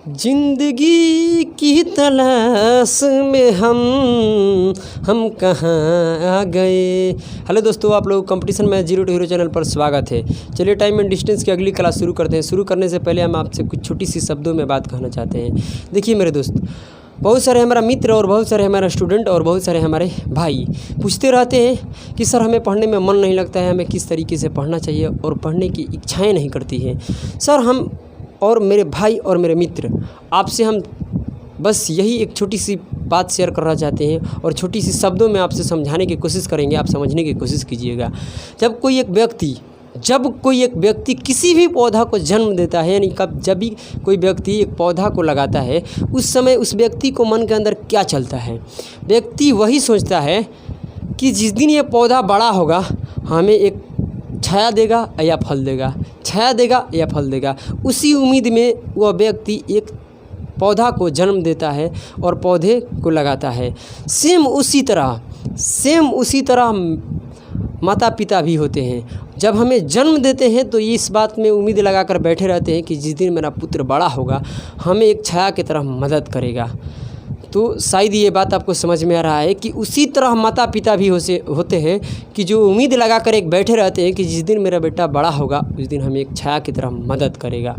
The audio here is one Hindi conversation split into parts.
जिंदगी की तलाश में हम कहाँ आ गए। हेलो दोस्तों, आप लोग कंपटीशन में जीरो टू हीरो चैनल पर स्वागत है। चलिए टाइम एंड डिस्टेंस की अगली क्लास शुरू करते हैं। शुरू करने से पहले हम आपसे कुछ छोटी सी शब्दों में बात कहना चाहते हैं। देखिए मेरे दोस्त, बहुत सारे हमारा मित्र और बहुत सारे हमारा स्टूडेंट और बहुत सारे हमारे भाई पूछते रहते हैं कि सर हमें पढ़ने में मन नहीं लगता है, हमें किस तरीके से पढ़ना चाहिए और पढ़ने की इच्छाएं नहीं करती हैं। सर हम और मेरे भाई और मेरे मित्र आपसे हम बस यही एक छोटी सी बात शेयर करना चाहते हैं और छोटी सी शब्दों में आपसे समझाने की कोशिश करेंगे। आप समझने की कोशिश कीजिएगा। जब कोई एक व्यक्ति किसी भी पौधा को जन्म देता है, यानी जब भी कोई व्यक्ति एक पौधा को लगाता है, उस समय उस व्यक्ति को मन के अंदर क्या चलता है? व्यक्ति वही सोचता है कि जिस दिन ये पौधा बड़ा होगा हमें एक छाया देगा या फल देगा, छाया देगा या फल देगा। उसी उम्मीद में वह व्यक्ति एक पौधा को जन्म देता है और पौधे को लगाता है। सेम उसी तरह माता पिता भी होते हैं। जब हमें जन्म देते हैं तो इस बात में उम्मीद लगाकर बैठे रहते हैं कि जिस दिन मेरा पुत्र बड़ा होगा हमें एक छाया की तरह मदद करेगा। तो शायद ये बात आपको समझ में आ रहा है कि उसी तरह माता पिता भी होते हैं कि जो उम्मीद लगाकर एक बैठे रहते हैं कि जिस दिन मेरा बेटा बड़ा होगा उस दिन हमें एक छाया की तरह मदद करेगा।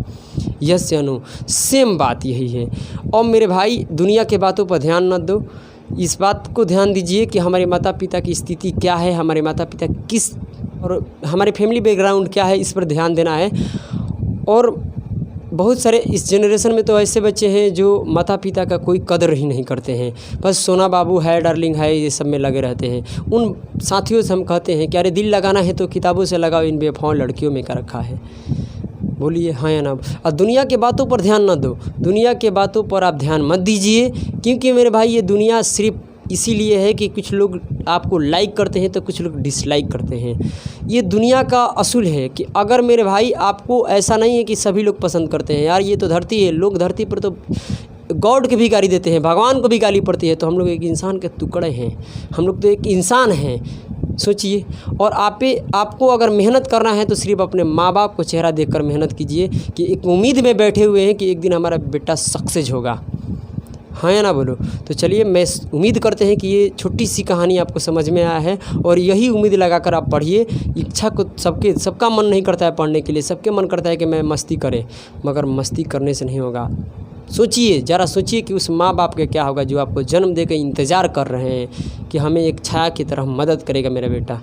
यस या नो, सेम बात यही है। और मेरे भाई, दुनिया के बातों पर ध्यान न दो, इस बात को ध्यान दीजिए कि हमारे माता पिता की स्थिति क्या है, हमारे माता पिता किस और हमारे फैमिली बैकग्राउंड क्या है, इस पर ध्यान देना है। और बहुत सारे इस जनरेशन में तो ऐसे बच्चे हैं जो माता पिता का कोई कदर ही नहीं करते हैं, बस सोना बाबू है, डार्लिंग है, ये सब में लगे रहते हैं। उन साथियों से हम कहते हैं कि अरे दिल लगाना है तो किताबों से लगाओ, इन बेवफाओं लड़कियों में क्या रखा है? बोलिए हाँ या ना। और दुनिया के बातों पर ध्यान न दो, दुनिया के बातों पर आप ध्यान मत दीजिए, क्योंकि मेरे भाई ये दुनिया सिर्फ इसीलिए है कि कुछ लोग आपको लाइक करते हैं तो कुछ लोग डिसलाइक करते हैं। ये दुनिया का असूल है कि अगर मेरे भाई आपको ऐसा नहीं है कि सभी लोग पसंद करते हैं, यार ये तो धरती है, लोग धरती पर तो गॉड के भी गाली देते हैं, भगवान को भी गाली पड़ती है, तो हम लोग एक इंसान के टुकड़े हैं, हम लोग तो एक इंसान हैं। सोचिए। और आपको अगर मेहनत करना है तो सिर्फ अपने माँ बाप को चेहरा देखकर मेहनत कीजिए कि एक उम्मीद में बैठे हुए हैं कि एक दिन हमारा बेटा सक्सेस होगा। हाँ या ना बोलो? तो चलिए, मैं उम्मीद करते हैं कि ये छोटी सी कहानी आपको समझ में आया है और यही उम्मीद लगाकर आप पढ़िए। इच्छा को सबका मन नहीं करता है पढ़ने के लिए, सबके मन करता है कि मैं मस्ती करें, मगर मस्ती करने से नहीं होगा। सोचिए, ज़रा सोचिए कि उस माँ बाप का क्या होगा जो आपको जन्म देकर इंतज़ार कर रहे हैं कि हमें एक छाया की तरह मदद करेगा मेरा बेटा।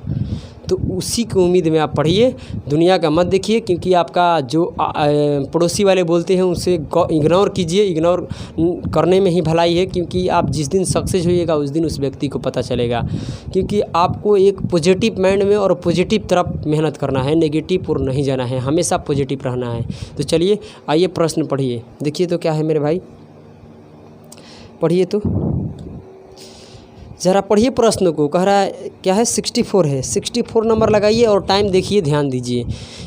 तो उसी की उम्मीद में आप पढ़िए, दुनिया का मत देखिए, क्योंकि आपका जो पड़ोसी वाले बोलते हैं उसे इग्नोर कीजिए। इग्नोर करने में ही भलाई है, क्योंकि आप जिस दिन सक्सेस होइएगा उस दिन उस व्यक्ति को पता चलेगा। क्योंकि आपको एक पॉजिटिव माइंड में और पॉजिटिव तरफ मेहनत करना है, नेगेटिव और नहीं जाना है, हमेशा पॉजिटिव रहना है। तो चलिए आइए प्रश्न पढ़िए। देखिए तो क्या है मेरे भाई, पढ़िए तो ज़रा पढ़िए प्रश्न को। कह रहा है क्या है, 64 है, 64 नंबर लगाइए और टाइम देखिए, ध्यान दीजिए।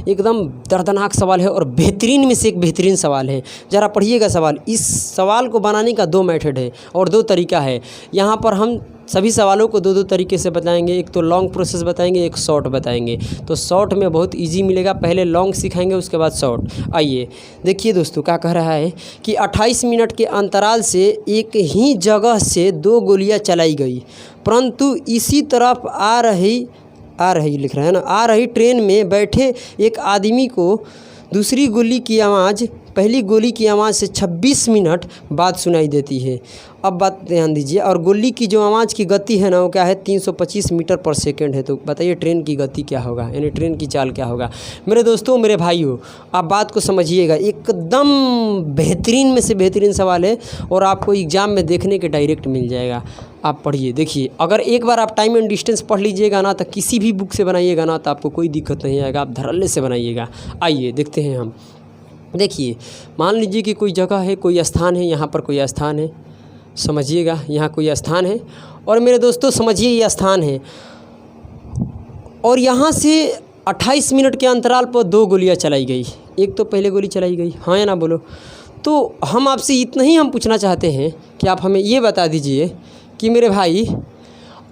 एकदम दर्दनाक सवाल है और बेहतरीन में से एक बेहतरीन सवाल है। ज़रा पढ़िएगा सवाल। इस सवाल को बनाने का 2 मेथड है और 2 तरीका है। यहाँ पर हम सभी सवालों को 2 तरीके से बताएंगे। एक तो लॉन्ग प्रोसेस बताएंगे, एक शॉर्ट बताएंगे। तो शॉर्ट में बहुत इजी मिलेगा, पहले लॉन्ग सिखाएंगे उसके बाद शॉर्ट। आइए देखिए दोस्तों, क्या कह रहा है कि 28 मिनट के अंतराल से एक ही जगह से 2 गोलियां चलाई गई, परंतु इसी तरफ आ रही लिख रहा है ना, आ रही ट्रेन में बैठे एक आदमी को दूसरी गोली की आवाज़ पहली गोली की आवाज़ से 26 मिनट बाद सुनाई देती है। अब बात ध्यान दीजिए। और गोली की जो आवाज़ की गति है ना, वो क्या है, 325 मीटर पर सेकंड है। तो बताइए ट्रेन की गति क्या होगा, यानी ट्रेन की चाल क्या होगा? मेरे दोस्तों, मेरे भाइयों, आप बात को समझिएगा। एकदम बेहतरीन में से बेहतरीन सवाल है और आपको एग्ज़ाम में देखने के डायरेक्ट मिल जाएगा। आप पढ़िए, देखिए। अगर एक बार आप टाइम एंड डिस्टेंस पढ़ लीजिएगा ना, तो किसी भी बुक से बनाइएगा ना, तो आपको कोई दिक्कत नहीं आएगा, आप धड़ल्ले से बनाइएगा। आइए देखते हैं हम। देखिए, मान लीजिए कि कोई जगह है, कोई स्थान है, यहाँ पर कोई स्थान है, समझिएगा, यहाँ कोई स्थान है और मेरे दोस्तों समझिए ये स्थान है और यहाँ से 28 मिनट के अंतराल पर 2 गोलियाँ चलाई गई। एक तो पहले गोली चलाई गई, हाँ या ना बोलो? तो हम आपसे इतना ही हम पूछना चाहते हैं कि आप हमें ये बता दीजिए कि मेरे भाई,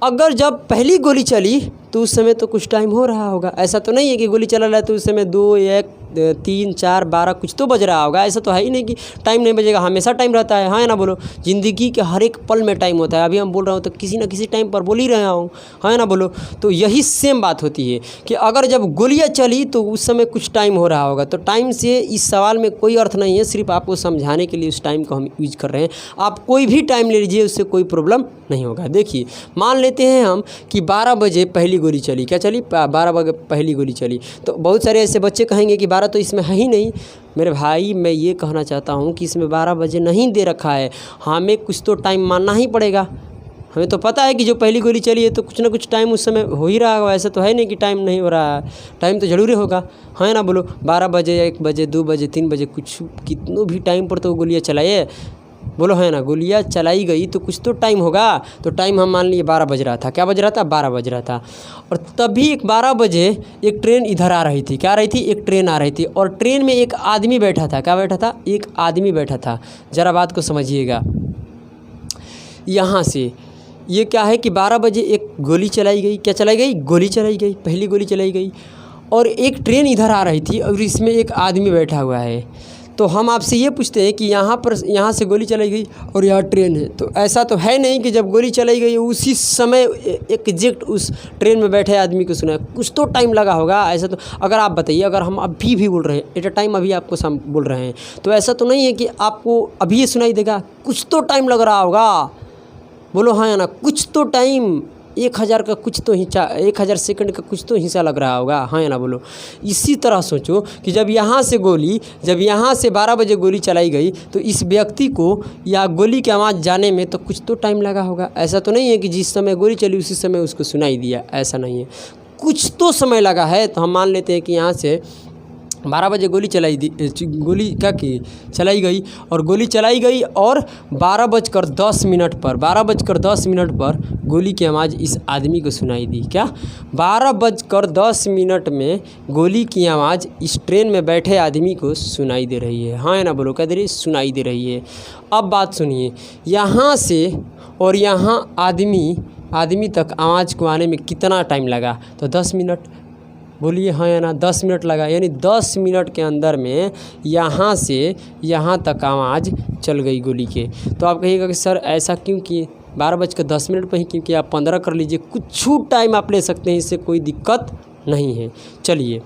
अगर जब पहली गोली चली तो उस समय तो कुछ टाइम हो रहा होगा। ऐसा तो नहीं है कि गोली चला रहा है तो उस समय 2 या 1 3, 4, 12 कुछ तो बज रहा होगा। ऐसा तो है ही नहीं कि टाइम नहीं बजेगा, हमेशा टाइम रहता है, हाँ या ना बोलो। ज़िंदगी के हर एक पल में टाइम होता है। अभी हम बोल रहा हूँ तो किसी न किसी टाइम पर बोल ही रहा हूँ, हाँ या ना बोलो। तो यही सेम बात होती है कि अगर जब गोलियाँ चली तो उस समय कुछ टाइम हो रहा होगा। तो टाइम से इस सवाल में कोई अर्थ नहीं है, सिर्फ आपको समझाने के लिए उस टाइम को हम यूज कर रहे हैं। आप कोई भी टाइम ले लीजिए, उससे कोई प्रॉब्लम नहीं होगा। देखिए मान लेते हैं हम कि 12 बजे पहली गोली चली, क्या चली, 12 बजे पहली गोली चली। तो बहुत सारे ऐसे बच्चे कहेंगे कि 12 तो इसमें है ही नहीं। मेरे भाई मैं ये कहना चाहता हूँ कि इसमें 12 बजे नहीं दे रखा है, हमें कुछ तो टाइम मानना ही पड़ेगा। हमें तो पता है कि जो पहली गोली चली है तो कुछ ना कुछ टाइम उस समय हो ही रहा होगा। ऐसा तो है नहीं कि टाइम नहीं हो रहा है, टाइम तो ज़रूरी होगा, हाँ ना बोलो। 12 बजे या 1 बजे 2 बजे 3 बजे कुछ कितनों भी टाइम पर तो गोलियाँ चलाइए, बोलो है ना। गोलियाँ चलाई गई तो कुछ तो टाइम होगा। तो टाइम हम मान लिए 12 बज रहा था, क्या बज रहा था, 12 बज रहा था। और तभी एक 12 बजे एक ट्रेन इधर आ रही थी, क्या आ रही थी, एक ट्रेन आ रही थी। और ट्रेन में एक आदमी बैठा था, क्या बैठा था, एक आदमी बैठा था। ज़रा बात को समझिएगा। यहाँ से ये क्या है कि 12 बजे एक गोली चलाई गई, क्या चलाई गई, गोली चलाई गई, पहली गोली चलाई गई। और एक ट्रेन इधर आ रही थी और इसमें एक आदमी बैठा हुआ है। तो हम आपसे ये पूछते हैं कि यहाँ से गोली चलाई गई और यहाँ ट्रेन है। तो ऐसा तो है नहीं कि जब गोली चलाई गई उसी समय एग्जैक्ट उस ट्रेन में बैठे आदमी को सुना, कुछ तो टाइम लगा होगा। ऐसा तो अगर आप बताइए, अगर हम अभी भी बोल रहे हैं एट अ टाइम, अभी आपको बोल रहे हैं, तो ऐसा तो नहीं है कि आपको अभी ये सुनाई देगा, कुछ तो टाइम लग रहा होगा। बोलो हाँ या ना, कुछ तो टाइम, 1000 का कुछ तो 1000 सेकंड का कुछ तो हिस्सा लग रहा होगा, हाँ या ना बोलो। इसी तरह सोचो कि जब यहाँ से 12 बजे गोली चलाई गई तो इस व्यक्ति को या गोली की आवाज़ जाने में तो कुछ तो टाइम लगा होगा। ऐसा तो नहीं है कि जिस समय गोली चली उसी समय उसको सुनाई दिया, ऐसा नहीं है, कुछ तो समय लगा है। तो हम मान लेते हैं कि यहाँ से 12 बजे गोली चलाई गई और गोली चलाई गई और 12:10 पर गोली की आवाज़ इस आदमी को सुनाई दी। क्या 12:10 में गोली की आवाज़ इस ट्रेन में बैठे आदमी को सुनाई दे रही है, हाँ या ना बोलो, क्या दे रही है, सुनाई दे रही है। अब बात सुनिए, यहाँ से और यहाँ आदमी तक आवाज़ को आने में कितना टाइम लगा, तो 10 मिनट। बोलिए हाँ या ना, 10 मिनट लगा। यानी 10 मिनट के अंदर में यहाँ से यहाँ तक आवाज़ चल गई गोली के। तो आप कहिएगा कि सर ऐसा क्यों किए, 12:10 पर ही क्यों किया, आप 15 कर लीजिए, कुछ टाइम आप ले सकते हैं, इससे कोई दिक्कत नहीं है। चलिए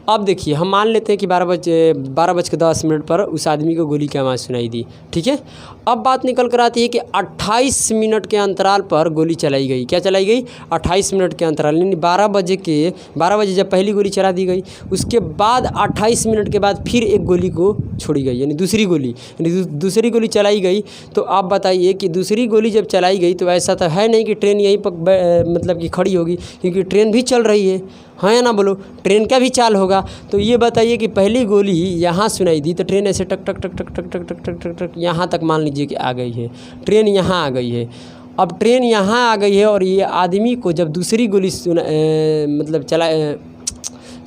अब देखिए, हम मान लेते हैं कि 12:10 पर उस आदमी को गोली की आवाज़ सुनाई दी, ठीक है। अब बात निकल कर आती है कि 28 मिनट के अंतराल पर गोली चलाई गई, क्या चलाई गई, 28 मिनट के अंतराल, यानी 12 बजे जब पहली गोली चला दी गई, उसके बाद 28 मिनट के बाद फिर एक गोली को छोड़ी गई, यानी दूसरी गोली चलाई गई। तो आप बताइए कि दूसरी गोली जब चलाई गई तो ऐसा तो है नहीं कि ट्रेन यहीं पर मतलब कि खड़ी होगी, क्योंकि ट्रेन भी चल रही है, हाँ या ना बोलो, ट्रेन का भी चाल होगा। तो ये बताइए कि पहली गोली यहाँ सुनाई दी तो ट्रेन ऐसे टक टक टक टक टक टक टक टक टक यहाँ तक मान लीजिए कि आ गई है, ट्रेन यहाँ आ गई है। अब ट्रेन यहाँ आ गई है और ये आदमी को जब दूसरी गोली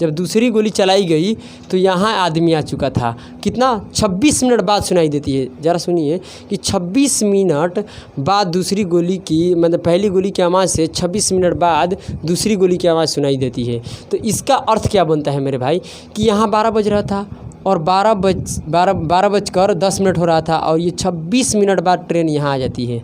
जब दूसरी गोली चलाई गई तो यहाँ आदमी आ चुका था। कितना, 26 मिनट बाद सुनाई देती है। ज़रा सुनिए कि 26 मिनट बाद दूसरी गोली की, मतलब पहली गोली की आवाज़ से 26 मिनट बाद दूसरी गोली की आवाज़ सुनाई देती है। तो इसका अर्थ क्या बनता है मेरे भाई कि यहाँ 12 बज रहा था और 12:10 हो रहा था और ये 26 मिनट बाद ट्रेन यहाँ आ जाती है।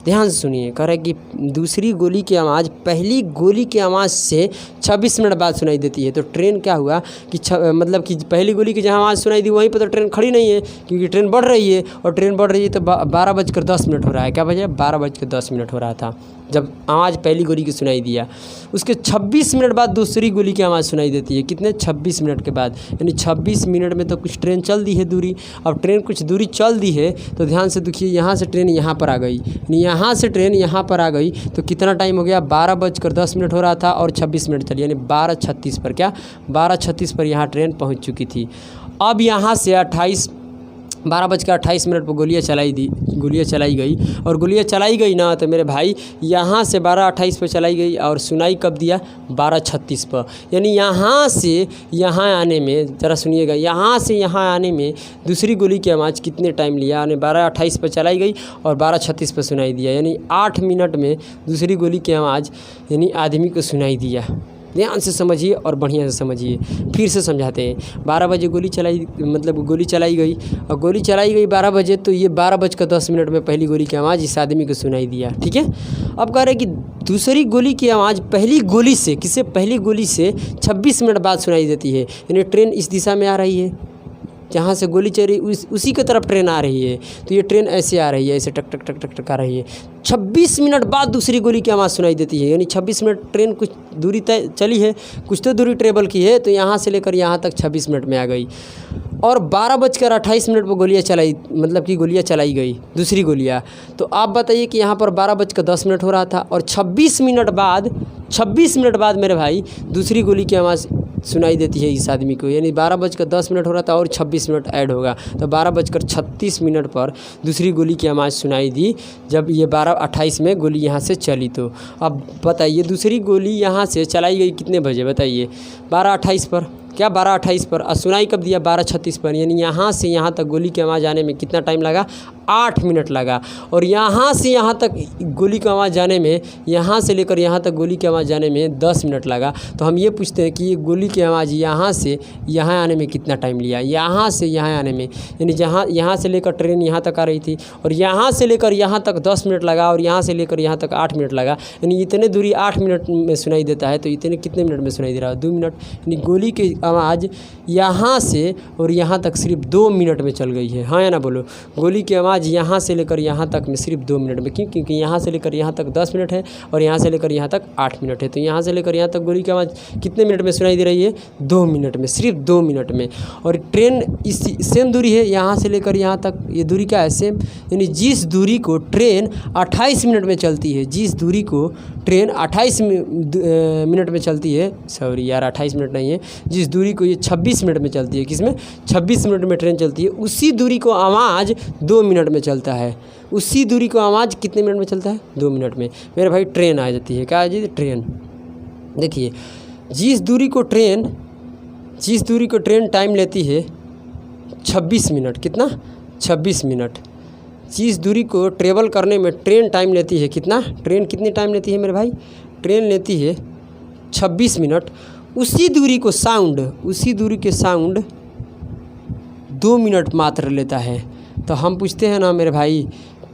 ध्यान से सुनिए, कह रहा है कि दूसरी गोली की आवाज़ पहली गोली की आवाज़ से 26 मिनट बाद सुनाई देती है। तो ट्रेन क्या हुआ कि मतलब कि पहली गोली की जहाँ आवाज़ सुनाई दी वहीं पर तो ट्रेन खड़ी नहीं है, क्योंकि ट्रेन बढ़ रही है और ट्रेन बढ़ रही है तो 12:10 हो रहा है। क्या बजे, 12:10 हो रहा था जब आवाज़ पहली गोली की सुनाई दिया। उसके 26 मिनट बाद दूसरी गोली की आवाज़ सुनाई देती है। कितने, 26 मिनट के बाद, यानी 26 मिनट में तो कुछ ट्रेन चल दी है दूरी। अब ट्रेन कुछ दूरी चल दी है तो ध्यान से देखिए, यहाँ से ट्रेन यहाँ पर आ गई, यहाँ से ट्रेन यहाँ पर आ गई तो कितना टाइम हो गया, 12:10 हो रहा था और 26 मिनट चली, यानी 12:36 पर, क्या 12:36 पर यहाँ ट्रेन पहुँच चुकी थी। अब यहाँ से 12:28 पर गोलियाँ चलाई गई और गोलियाँ चलाई गई ना तो मेरे भाई यहाँ से 12:28 पर चलाई गई और सुनाई कब दिया, 12:36 पर। यानी यहाँ से यहाँ आने में, ज़रा सुनिएगा, यहाँ से यहाँ आने में दूसरी गोली की आवाज़ कितने टाइम लिया, यानी 12:28 पर चलाई गई और 12:36 पर सुनाई दिया, यानी 8 मिनट में दूसरी गोली की आवाज़ यानी आदमी को सुनाई दिया। ध्यान से समझिए और बढ़िया से समझिए। फिर से समझाते हैं। 12 बजे गोली चलाई, मतलब गोली चलाई गई, और गोली चलाई गई 12 बजे, तो ये 12:10 में पहली गोली की आवाज़ इस आदमी को सुनाई दिया। ठीक है, अब कह रहे कि दूसरी गोली की आवाज़ पहली गोली से, किससे, पहली गोली से 26 मिनट बाद सुनाई देती है। यानी ट्रेन इस दिशा में आ रही है, जहाँ से गोली चली उसी की तरफ ट्रेन आ रही है। तो ये ट्रेन ऐसे आ रही है, ऐसे टक टक टक टक टक आ रही है। 26 मिनट बाद दूसरी गोली की आवाज़ सुनाई देती है। यानी 26 मिनट ट्रेन कुछ दूरी तय चली है, कुछ तो दूरी ट्रेवल की है, तो यहाँ से लेकर यहाँ तक 26 मिनट में आ गई। और 12:28 पर गोलियाँ चलाई, मतलब कि गोलियाँ चलाई गई, दूसरी गोलियाँ। तो आप बताइए कि यहाँ पर 12:10 हो रहा था, और 26 मिनट बाद मेरे भाई दूसरी गोली की आवाज़ सुनाई देती है इस आदमी को। यानी 12:10 हो रहा था और 26 मिनट ऐड होगा, तो 12:36 पर दूसरी गोली की आवाज़ सुनाई दी, जब ये 12:28 में गोली यहाँ से चली। तो अब बताइए दूसरी गोली यहाँ से चलाई गई कितने बजे, बताइए, 12:28 पर, क्या 12:28 पर, और सुनाई कब दिया, 12:36 पर। यानी यहाँ से यहाँ तक गोली की आवाज़ आने में कितना टाइम लगा, 8 मिनट लगा। और यहाँ से यहाँ तक गोली की आवाज़ जाने में, यहाँ से लेकर यहाँ तक गोली की आवाज़ जाने में 10 मिनट लगा। तो हम ये पूछते हैं कि ये गोली की आवाज़ यहाँ से यहाँ आने में कितना टाइम लिया, यहाँ से यहाँ आने में, यानी यहाँ से लेकर ट्रेन यहाँ तक आ रही थी, और यहाँ से लेकर यहाँ तक 10 मिनट लगा, और यहाँ से लेकर यहाँ तक 8 मिनट लगा। यानी इतने दूरी 8 मिनट में सुनाई देता है, तो इतने कितने मिनट में सुनाई दे रहा है, 2 मिनट। यानी गोली की आवाज़ यहाँ से और यहाँ तक सिर्फ 2 मिनट में चल गई है। हाँ या ना बोलो, गोली की आवाज़ यहाँ से लेकर यहाँ तक में सिर्फ 2 मिनट में। क्यों? क्योंकि यहाँ से लेकर यहाँ तक 10 मिनट है, और यहाँ से लेकर यहाँ तक 8 मिनट है। तो यहाँ से लेकर यहाँ तक गोली की आवाज़ कितने मिनट में सुनाई दे रही है, 2 मिनट में, सिर्फ 2 मिनट में। और ट्रेन इसी सेम दूरी है, यहाँ से लेकर यहाँ तक, ये दूरी क्या है, सेम। यानी जिस दूरी को ट्रेन 28 मिनट में चलती है, जिस दूरी को ट्रेन 28 मिनट में चलती है, सॉरी यार 28 मिनट नहीं है, जिस दूरी को ये 26 मिनट में चलती है, किसमें, 26 मिनट में ट्रेन चलती है, उसी दूरी को आवाज़ 2 मिनट में चलता है। उसी दूरी को आवाज़ कितने मिनट में चलता है, 2 मिनट में। मेरे भाई ट्रेन आ जाती है, क्या आ जाती है, ट्रेन। देखिए जिस दूरी को ट्रेन टाइम लेती है 26 मिनट, कितना, 26 मिनट। जिस दूरी को ट्रेवल करने में ट्रेन टाइम लेती है कितना, ट्रेन कितनी टाइम लेती है मेरे भाई, ट्रेन लेती है 26 मिनट। उसी दूरी के साउंड 2 मिनट मात्र लेता है। तो हम पूछते हैं ना मेरे भाई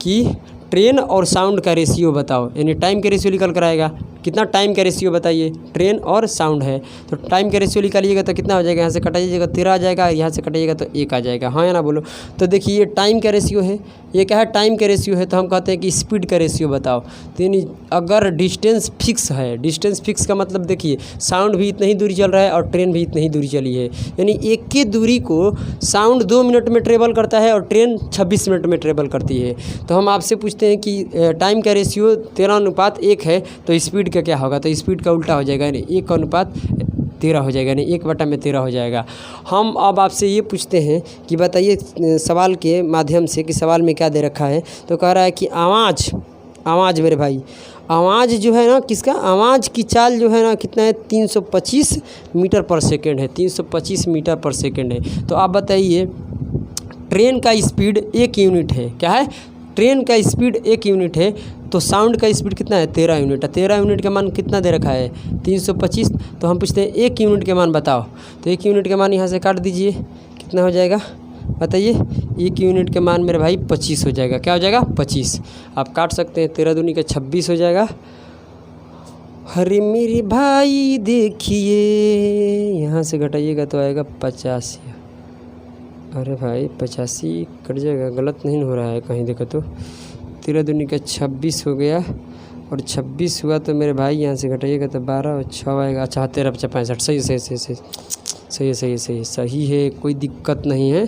कि ट्रेन और साउंड का रेशियो बताओ, यानी टाइम का रेशियो निकल कर आएगा। कितना टाइम का रेशियो बताइए, ट्रेन और साउंड है, तो टाइम का रेशियो निकालिएगा तो कितना हो जाएगा, यहाँ से कटाइएगा 13 आ जाएगा, यहाँ से कटाइएगा तो 1 आ जाएगा। हाँ या ना बोलो। तो देखिए ये टाइम का रेशियो है, ये क्या है, टाइम का रेशियो है। तो हम कहते हैं कि स्पीड का रेशियो बताओ। तो यानी अगर डिस्टेंस फिक्स है, डिस्टेंस फिक्स का मतलब देखिए साउंड भी इतनी ही दूरी चल रहा है और ट्रेन भी इतनी ही दूरी चली है, यानी एक की दूरी को साउंड 2 मिनट में ट्रेवल करता है और ट्रेन 26 मिनट में ट्रेवल करती है। तो हम आपसे पूछते हैं कि टाइम का रेशियो 13:1 है, तो स्पीड का क्या होगा, तो स्पीड का उल्टा हो जाएगा, यानी 1:13 हो जाएगा, यानी 1/13 हो जाएगा। हम अब आपसे ये पूछते हैं कि बताइए सवाल के माध्यम से कि सवाल में क्या दे रखा है। तो कह रहा है कि आवाज़ मेरे भाई, आवाज़ जो है ना, किसका, आवाज़ की चाल जो है ना कितना है, 325 मीटर पर सेकेंड है, 325 मीटर पर सेकेंड है। तो आप बताइए ट्रेन का स्पीड 1 यूनिट है, क्या है, ट्रेन का स्पीड 1 यूनिट है, तो साउंड का स्पीड कितना है, 13 यूनिट है। 13 यूनिट का मान कितना दे रखा है, 325। तो हम पूछते हैं 1 यूनिट के मान बताओ। तो 1 यूनिट के मान यहाँ से काट दीजिए, कितना हो जाएगा बताइए। 1 यूनिट के मान मेरे भाई 25 हो जाएगा, क्या हो जाएगा, 25। आप काट सकते हैं, 13 दूनी का 26 हो जाएगा। अरे मेरे भाई देखिए, यहाँ से घटाइएगा तो आएगा 85। अरे भाई 85 कट जाएगा, गलत नहीं हो रहा है कहीं, देखो तो 13 दूनी का 26 हो गया, और 26 हुआ तो मेरे भाई यहाँ से घटाइएगा तो 12 और 6 आएगा। अच्छा 13 × 65, सही है, कोई दिक्कत नहीं है।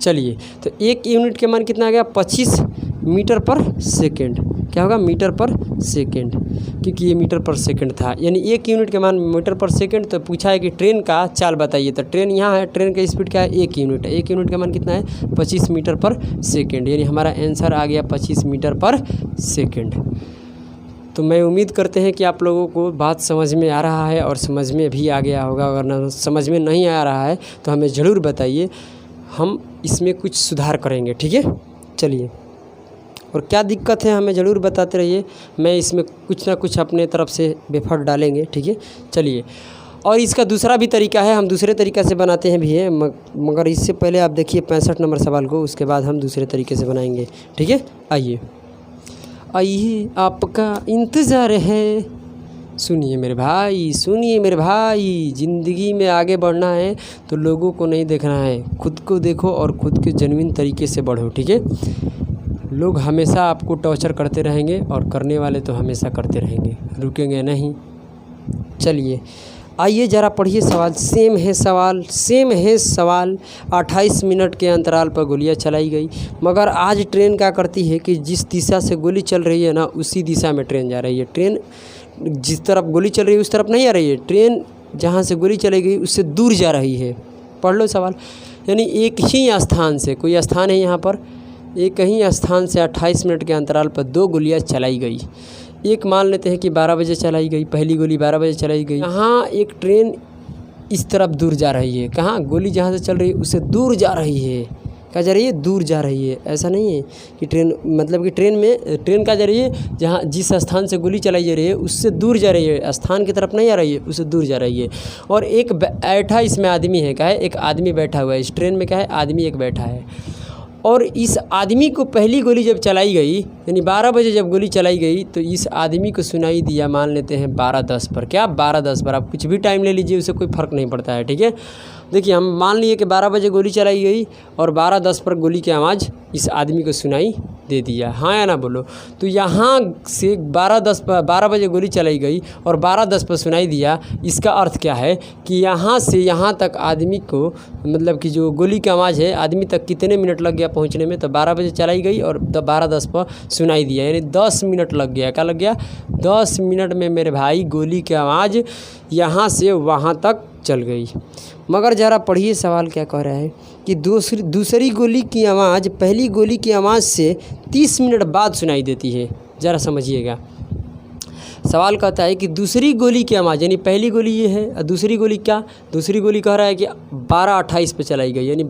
चलिए तो 1 यूनिट के मान कितना आ गया, 25 मीटर पर सेकेंड। क्या होगा, मीटर पर सेकेंड, क्योंकि ये मीटर पर सेकंड था, यानी 1 यूनिट के मान मीटर पर सेकंड। तो पूछा है कि ट्रेन का चाल बताइए, तो ट्रेन यहाँ है, ट्रेन का स्पीड क्या है, 1 यूनिट है। 1 यूनिट का मान कितना है, 25 मीटर पर सेकंड, यानी हमारा आंसर आ गया 25 मीटर पर सेकंड। तो मैं उम्मीद करते हैं कि आप लोगों को बात समझ में आ रहा है और समझ में भी आ गया होगा। अगर न समझ में नहीं आ रहा है तो हमें ज़रूर बताइए, हम इसमें कुछ सुधार करेंगे, ठीक है। चलिए और क्या दिक्कत है हमें ज़रूर बताते रहिए। मैं इसमें कुछ ना कुछ अपने तरफ से बेफर्ट डालेंगे, ठीक है। चलिए, और इसका दूसरा भी तरीका है, हम दूसरे तरीक़े से बनाते हैं भी है, मगर इससे पहले आप देखिए 65 नंबर सवाल को, उसके बाद हम दूसरे तरीके से बनाएंगे, ठीक है। आइए आपका इंतज़ार है, सुनिए मेरे भाई, सुनिए मेरे भाई। ज़िंदगी में आगे बढ़ना है तो लोगों को नहीं देखना है, खुद को देखो और खुद के जेन्युइन तरीके से बढ़ो, ठीक है। लोग हमेशा आपको टॉर्चर करते रहेंगे और करने वाले तो हमेशा करते रहेंगे, रुकेंगे नहीं। चलिए आइए ज़रा पढ़िए सवाल। सेम है सवाल। 28 मिनट के अंतराल पर गोलियां चलाई गई, मगर आज ट्रेन क्या करती है कि जिस दिशा से गोली चल रही है ना, उसी दिशा में ट्रेन जा रही है। ट्रेन जिस तरफ गोली चल रही है उस तरफ नहीं आ रही है, ट्रेन जहाँ से गोली चली गई उससे दूर जा रही है। पढ़ लो सवाल। यानी एक ही स्थान से, कोई स्थान है यहाँ पर, एक ही स्थान से 28 मिनट के अंतराल पर 2 गोलियां चलाई गई। एक मान लेते हैं कि 12 बजे चलाई गई, पहली गोली 12 बजे चलाई गई। यहाँ एक ट्रेन इस तरफ दूर जा रही है, कहाँ, गोली जहाँ से चल रही है उससे दूर जा रही है। क्या जा रही है? दूर जा रही है। ऐसा नहीं है कि ट्रेन, मतलब कि ट्रेन क्या जा रही है, जहाँ जिस स्थान से गोली चलाई जा रही है उससे दूर जा रही है, स्थान की तरफ नहीं आ रही है, उससे दूर जा रही है। और एक बैठा इसमें आदमी है, क्या है, एक आदमी बैठा हुआ है इस ट्रेन में, क्या है, आदमी एक बैठा है। और इस आदमी को पहली गोली जब चलाई गई, यानी 12 बजे जब गोली चलाई गई, तो इस आदमी को सुनाई दिया, मान लेते हैं 12:10 पर। क्या 12:10 पर? आप कुछ भी टाइम ले लीजिए, उससे कोई फ़र्क नहीं पड़ता है, ठीक है। देखिए, हम मान लिए कि 12 बजे गोली चलाई गई और 12:10 पर गोली की आवाज़ इस आदमी को सुनाई दे दिया, हाँ या ना बोलो। तो यहाँ से 12 बजे गोली चलाई गई और 12:10 पर सुनाई दिया, इसका अर्थ क्या है कि यहाँ से यहाँ तक आदमी को, मतलब कि जो गोली की आवाज़ है, आदमी तक कितने मिनट लग गया पहुँचने में? तो 12 बजे चलाई गई और 12:10 पर सुनाई दिया, यानी 10 मिनट लग गया। क्या लग गया? 10 मिनट में मेरे भाई गोली की आवाज़ यहाँ से वहाँ तक चल गई। मगर ज़रा पढ़िए सवाल क्या कह रहा है कि दूसरी गोली की आवाज़ पहली गोली की आवाज़ से 30 मिनट बाद सुनाई देती है। ज़रा समझिएगा, सवाल कहता है कि दूसरी गोली की आवाज़, यानी पहली गोली ये है और दूसरी गोली क्या, दूसरी गोली कह रहा है कि 12:28 पे चलाई गई, यानी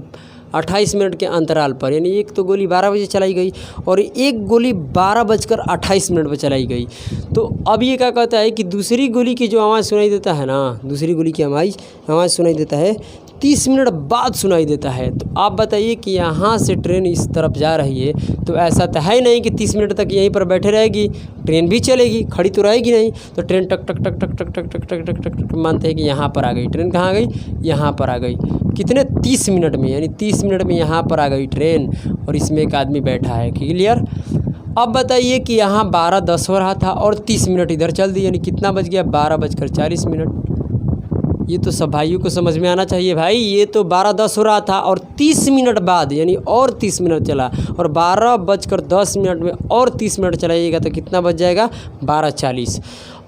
28 मिनट के अंतराल पर। यानी एक तो गोली 12 बजे चलाई गई और एक गोली 12:28 पर चलाई गई। तो अब ये क्या कहता है कि दूसरी गोली की जो आवाज़ सुनाई देता है ना, दूसरी गोली की आवाज़ सुनाई देता है 30 मिनट बाद सुनाई देता है। तो आप बताइए कि यहाँ से ट्रेन इस तरफ जा रही है, तो ऐसा तो है नहीं कि 30 मिनट तक यहीं पर बैठे रहेगी, ट्रेन भी चलेगी, खड़ी तो रहेगी नहीं। तो ट्रेन टक टक टक टक टक टक टक टक टक टक टक मानते हैं कि यहाँ पर आ गई ट्रेन। कहाँ आ गई? यहाँ पर आ गई। कितने? 30 मिनट में, यानी 30 मिनट में यहाँ पर आ गई ट्रेन और इसमें एक आदमी बैठा है। क्लियर? अब बताइए कि यहाँ 12:10 हो रहा था और 30 मिनट इधर चल दी, यानी कितना बज गया? 12:40। ये तो सब भाइयों को समझ में आना चाहिए भाई। ये तो 12:10 हो रहा था और 30 मिनट बाद, यानी और 30 मिनट चला, और 12:10 में और 30 मिनट चलाइएगा तो कितना बच जाएगा? 12:40।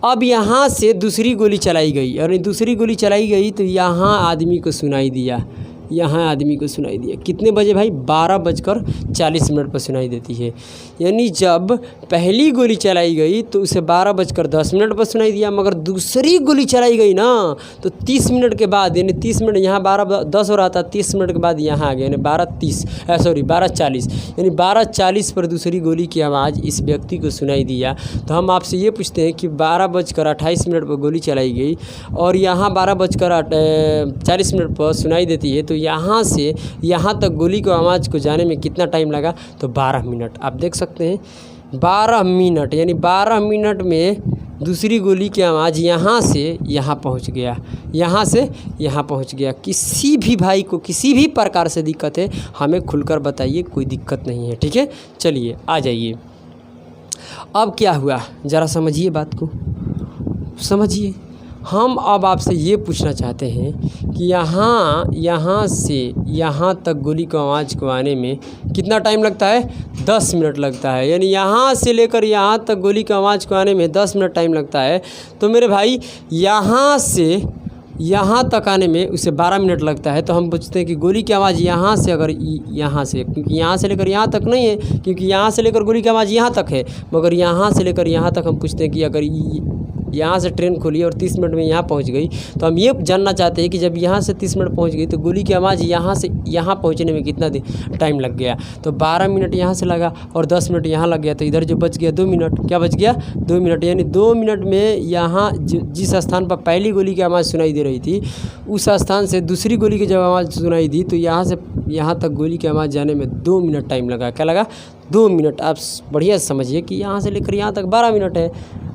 अब यहाँ से दूसरी गोली चलाई गई, और दूसरी गोली चलाई गई तो यहाँ आदमी को सुनाई दिया, यहाँ आदमी को सुनाई दिया कितने बजे भाई? 12:40 पर सुनाई देती है। यानी जब पहली गोली चलाई गई तो उसे 12:10 पर सुनाई दिया, मगर दूसरी गोली चलाई गई ना तो 30 मिनट के बाद, यानी 30 मिनट, यहाँ 12:10 हो रहा था, 30 मिनट के बाद यहाँ आ गया, यानी 12:40, यानी 12:40 पर दूसरी गोली की आवाज़ इस व्यक्ति को सुनाई दिया। तो हम आपसे ये पूछते हैं कि 12:28 पर गोली चलाई गई और यहाँ 12:40 पर सुनाई देती है, तो यहाँ से यहाँ तक गोली की आवाज़ को जाने में कितना टाइम लगा? तो 12 मिनट। आप देख सकते हैं 12 मिनट, यानी 12 मिनट में दूसरी गोली की आवाज़ यहाँ से यहाँ पहुँच गया, यहाँ से यहाँ पहुँच गया। किसी भी भाई को किसी भी प्रकार से दिक्कत है हमें खुलकर बताइए, कोई दिक्कत नहीं है, ठीक है। चलिए आ जाइए, अब क्या हुआ ज़रा समझिए, बात को समझिए। हम अब आपसे ये पूछना चाहते हैं कि यहाँ से यहाँ तक गोली की आवाज़ को आने में कितना टाइम लगता है? 10 मिनट लगता है। यानी यहाँ से लेकर यहाँ तक गोली की आवाज़ को आने में 10 मिनट टाइम लगता है। तो मेरे भाई यहाँ से यहाँ तक आने में उसे 12 मिनट लगता है। तो हम पूछते हैं कि गोली की आवाज़ यहाँ से, अगर यहाँ से, क्योंकि यहाँ से लेकर यहाँ तक नहीं है, क्योंकि यहाँ से लेकर गोली की आवाज़ यहाँ तक है, मगर यहाँ से लेकर यहाँ तक हम पूछते हैं कि अगर यहाँ से ट्रेन खुली और 30 मिनट में यहाँ पहुँच गई, तो हम ये जानना चाहते हैं कि जब यहाँ से 30 मिनट पहुँच गई तो गोली की आवाज़ यहाँ से यहाँ पहुँचने में कितना टाइम लग गया। तो 12 मिनट यहाँ से लगा और 10 मिनट यहाँ लग गया, तो इधर जो बच गया 2 मिनट, क्या बच गया 2 मिनट। यानी 2 मिनट में यहाँ जिस स्थान पर पहली गोली की आवाज़ सुनाई दे रही थी उस स्थान से दूसरी गोली की जब आवाज़ सुनाई दी तो यहाँ से यहाँ तक गोली की आवाज़ जाने में 2 मिनट टाइम लगा। क्या लगा 2 मिनट। आप बढ़िया समझिए कि यहाँ से लेकर यहाँ तक 12 मिनट है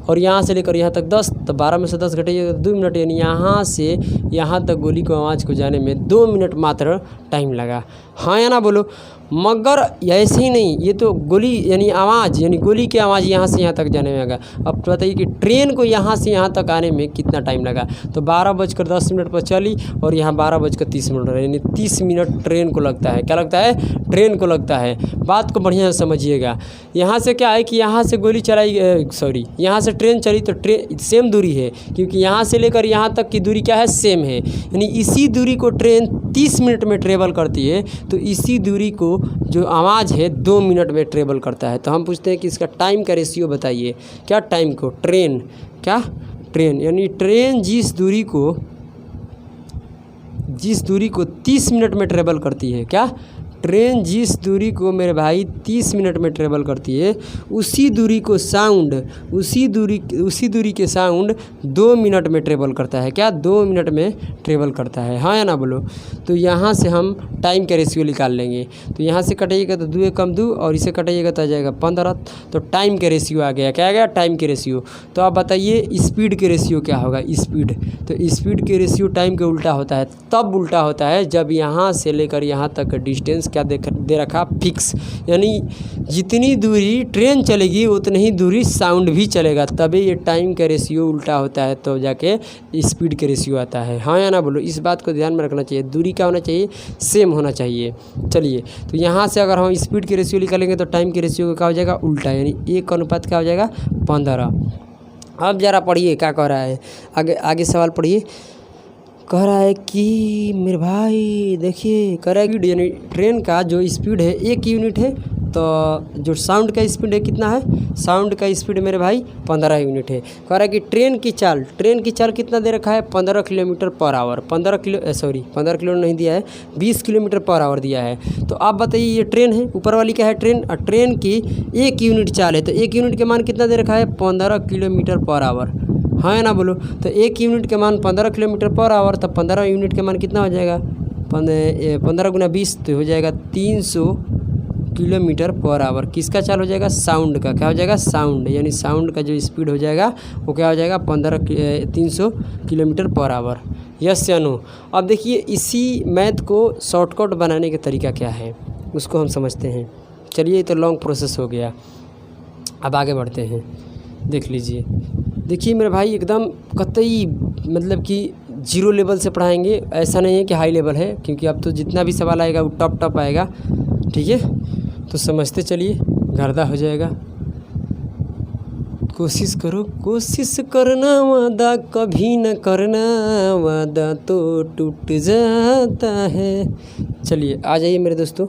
और यहाँ से लेकर यहाँ तक 10, तो 12 में से 10 घटाइए 2 मिनट, यानी यहाँ से यहाँ तक गोली को आवाज़ को जाने में 2 मिनट मात्र टाइम लगा। हाँ या ना बोलो। मगर ऐसे ही नहीं, ये तो गोली यानी आवाज़ यानी गोली की आवाज़ यहाँ से यहाँ तक जाने में लगा। अब बताइए कि ट्रेन को यहाँ से यहाँ तक आने में कितना टाइम लगा। तो 12:10 पर चली और यहाँ 12:30 यानी 30 मिनट ट्रेन को लगता है। क्या लगता है? ट्रेन को लगता है। बात को बढ़िया से समझिएगा। यहाँ से क्या है कि यहाँ से गोली चलाई यहाँ से ट्रेन चली तो ट्रेन सेम दूरी है, क्योंकि यहाँ से लेकर यहाँ तक की दूरी क्या है? सेम है। यानी इसी दूरी को ट्रेन 30 मिनट में ट्रेवल करती है, तो इसी दूरी को जो आवाज़ है 2 मिनट में ट्रेवल करता है। तो हम पूछते हैं कि इसका टाइम का रेशियो बताइए। क्या टाइम को? ट्रेन क्या? ट्रेन यानी ट्रेन जिस दूरी को 30 मिनट में ट्रेवल करती है, क्या ट्रेन जिस दूरी को मेरे भाई 30 मिनट में ट्रेवल करती है उसी दूरी के साउंड 2 मिनट में ट्रेवल करता है। क्या 2 मिनट में ट्रेवल करता है? हाँ या ना बोलो। तो यहाँ से हम टाइम का रेशियो निकाल लेंगे। तो यहाँ से कटाइएगा तो 2 कम 2 और इसे कटाइएगा तो आ जाएगा 15। तो टाइम के रेशियो आ गया। क्या आ गया? टाइम के रेशियो। तो आप बताइए स्पीड के रेशियो क्या होगा? स्पीड। तो स्पीड के रेशियो टाइम के उल्टा होता है। तब उल्टा होता है जब यहाँ से लेकर यहाँ तक डिस्टेंस क्या दे रखा? फिक्स। यानी जितनी दूरी ट्रेन चलेगी उतनी ही दूरी साउंड भी चलेगा, तभी ये टाइम का रेशियो उल्टा होता है, तो जाके स्पीड के रेशियो आता है। हाँ या ना बोलो। इस बात को ध्यान में रखना चाहिए। दूरी क्या होना चाहिए? सेम होना चाहिए। चलिए, तो यहाँ से अगर हम स्पीड के रेशियो निकालेंगे तो टाइम के रेशियो क्या हो जाएगा? उल्टा। यानी 1 का अनुपात क्या हो जाएगा? 15। अब ज़रा पढ़िए क्या कह रहा है। आगे सवाल पढ़िए। कह रहा है कि मेरे भाई देखिए, कह रहा है कि यानी ट्रेन का जो स्पीड है 1 यूनिट है, तो जो साउंड का स्पीड है कितना है? साउंड का स्पीड मेरे भाई 15 यूनिट है। कह रहा है कि ट्रेन की चाल कितना दे रखा है? 15 किलोमीटर पर आवर। 15 किलो नहीं दिया है, 20 किलोमीटर पर आवर दिया है। तो आप बताइए, ये ट्रेन है, ऊपर वाली क्या है? ट्रेन। और ट्रेन की 1 यूनिट चाल है, तो 1 यूनिट के मान कितना दे रखा है? 15 किलोमीटर पर आवर। हाँ या ना बोलो। तो 1 यूनिट के मान 15 किलोमीटर पर आवर, तब 15 यूनिट के मान कितना हो जाएगा? 15 गुना 20 तो हो जाएगा 300 किलोमीटर पर आवर। किसका चाल हो जाएगा? साउंड का। क्या हो जाएगा? साउंड। यानी साउंड का जो स्पीड हो जाएगा वो क्या हो जाएगा? 300 किलोमीटर पर आवर। यस या नो? अब देखिए, इसी मैथ को शॉर्टकट बनाने का तरीका क्या है उसको हम समझते हैं। चलिए, तो लॉन्ग प्रोसेस हो गया, अब आगे बढ़ते हैं। देख लीजिए। देखिए मेरे भाई, एकदम कतई मतलब कि 0 लेवल से पढ़ाएंगे। ऐसा नहीं है कि हाई लेवल है, क्योंकि अब तो जितना भी सवाल आएगा वो टॉप आएगा। ठीक है, तो समझते चलिए, गर्दा हो जाएगा। कोशिश करो, कोशिश करना, वादा कभी न करना, वादा तो टूट जाता है। चलिए आ जाइए मेरे दोस्तों,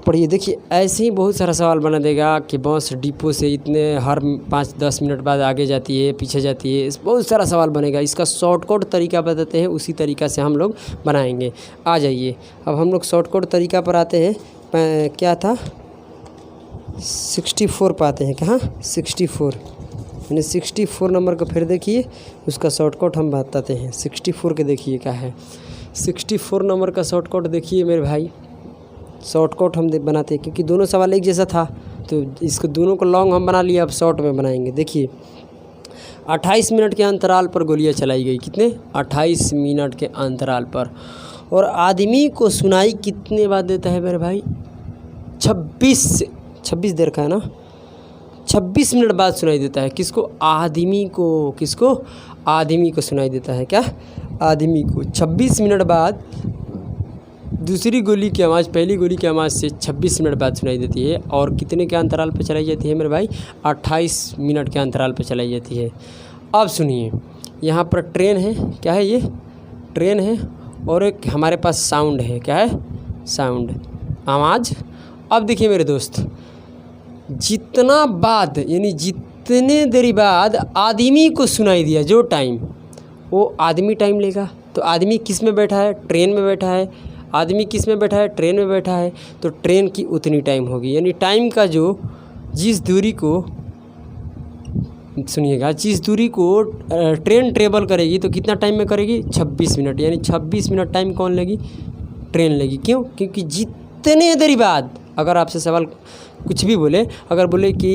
पढ़िए। देखिए, ऐसे ही बहुत सारा सवाल बना देगा कि बस डिपो से इतने हर 5-10 मिनट बाद आगे जाती है, पीछे जाती है, बहुत सारा सवाल बनेगा। इसका शॉर्टकट तरीका बताते हैं, उसी तरीका से हम लोग बनाएंगे। आ जाइए, अब हम लोग शॉर्टकट तरीका पर आते हैं। क्या था? 64 पाते हैं। कहाँ? 64। यानी 64 नंबर का फिर देखिए, उसका शॉर्टकट हम बताते हैं। 64 के देखिए क्या है। 64 नंबर का शॉर्टकट देखिए मेरे भाई। शॉर्टकट हम बनाते हैं, क्योंकि दोनों सवाल एक जैसा था, तो इसको दोनों को लॉन्ग हम बना लिया, अब शॉर्ट में बनाएंगे। देखिए, 28 मिनट के अंतराल पर गोलियां चलाई गई। कितने? 28 मिनट के अंतराल पर। और आदमी को सुनाई कितने बाद देता है मेरे भाई? 26 देर का है ना, 26 मिनट बाद सुनाई देता है। किसको? आदमी को। किसको? आदमी को सुनाई देता है। क्या? आदमी को 26 मिनट बाद दूसरी गोली की आवाज़ पहली गोली की आवाज़ से 26 मिनट बाद सुनाई देती है। और कितने के अंतराल पर चलाई जाती है मेरे भाई? 28 मिनट के अंतराल पर चलाई जाती है। अब सुनिए, यहाँ पर ट्रेन है। क्या है ये? ट्रेन है। और एक हमारे पास साउंड है। क्या है? साउंड, आवाज़। अब देखिए मेरे दोस्त, जितना बाद यानी जितने देरी बाद आदमी को सुनाई दिया जो टाइम, वो आदमी टाइम लेगा। तो आदमी किस में बैठा है? ट्रेन में बैठा है। आदमी किस में बैठा है? ट्रेन में बैठा है। तो ट्रेन की उतनी टाइम होगी, यानी टाइम का जो जिस दूरी को, सुनिएगा, जिस दूरी को ट्रेन ट्रेवल करेगी तो कितना टाइम में करेगी? 26 मिनट। यानी 26 मिनट टाइम कौन लेगी? ट्रेन लेगी। क्यों? क्योंकि जितने देरी बाद, अगर आपसे सवाल कुछ भी बोले, अगर बोले कि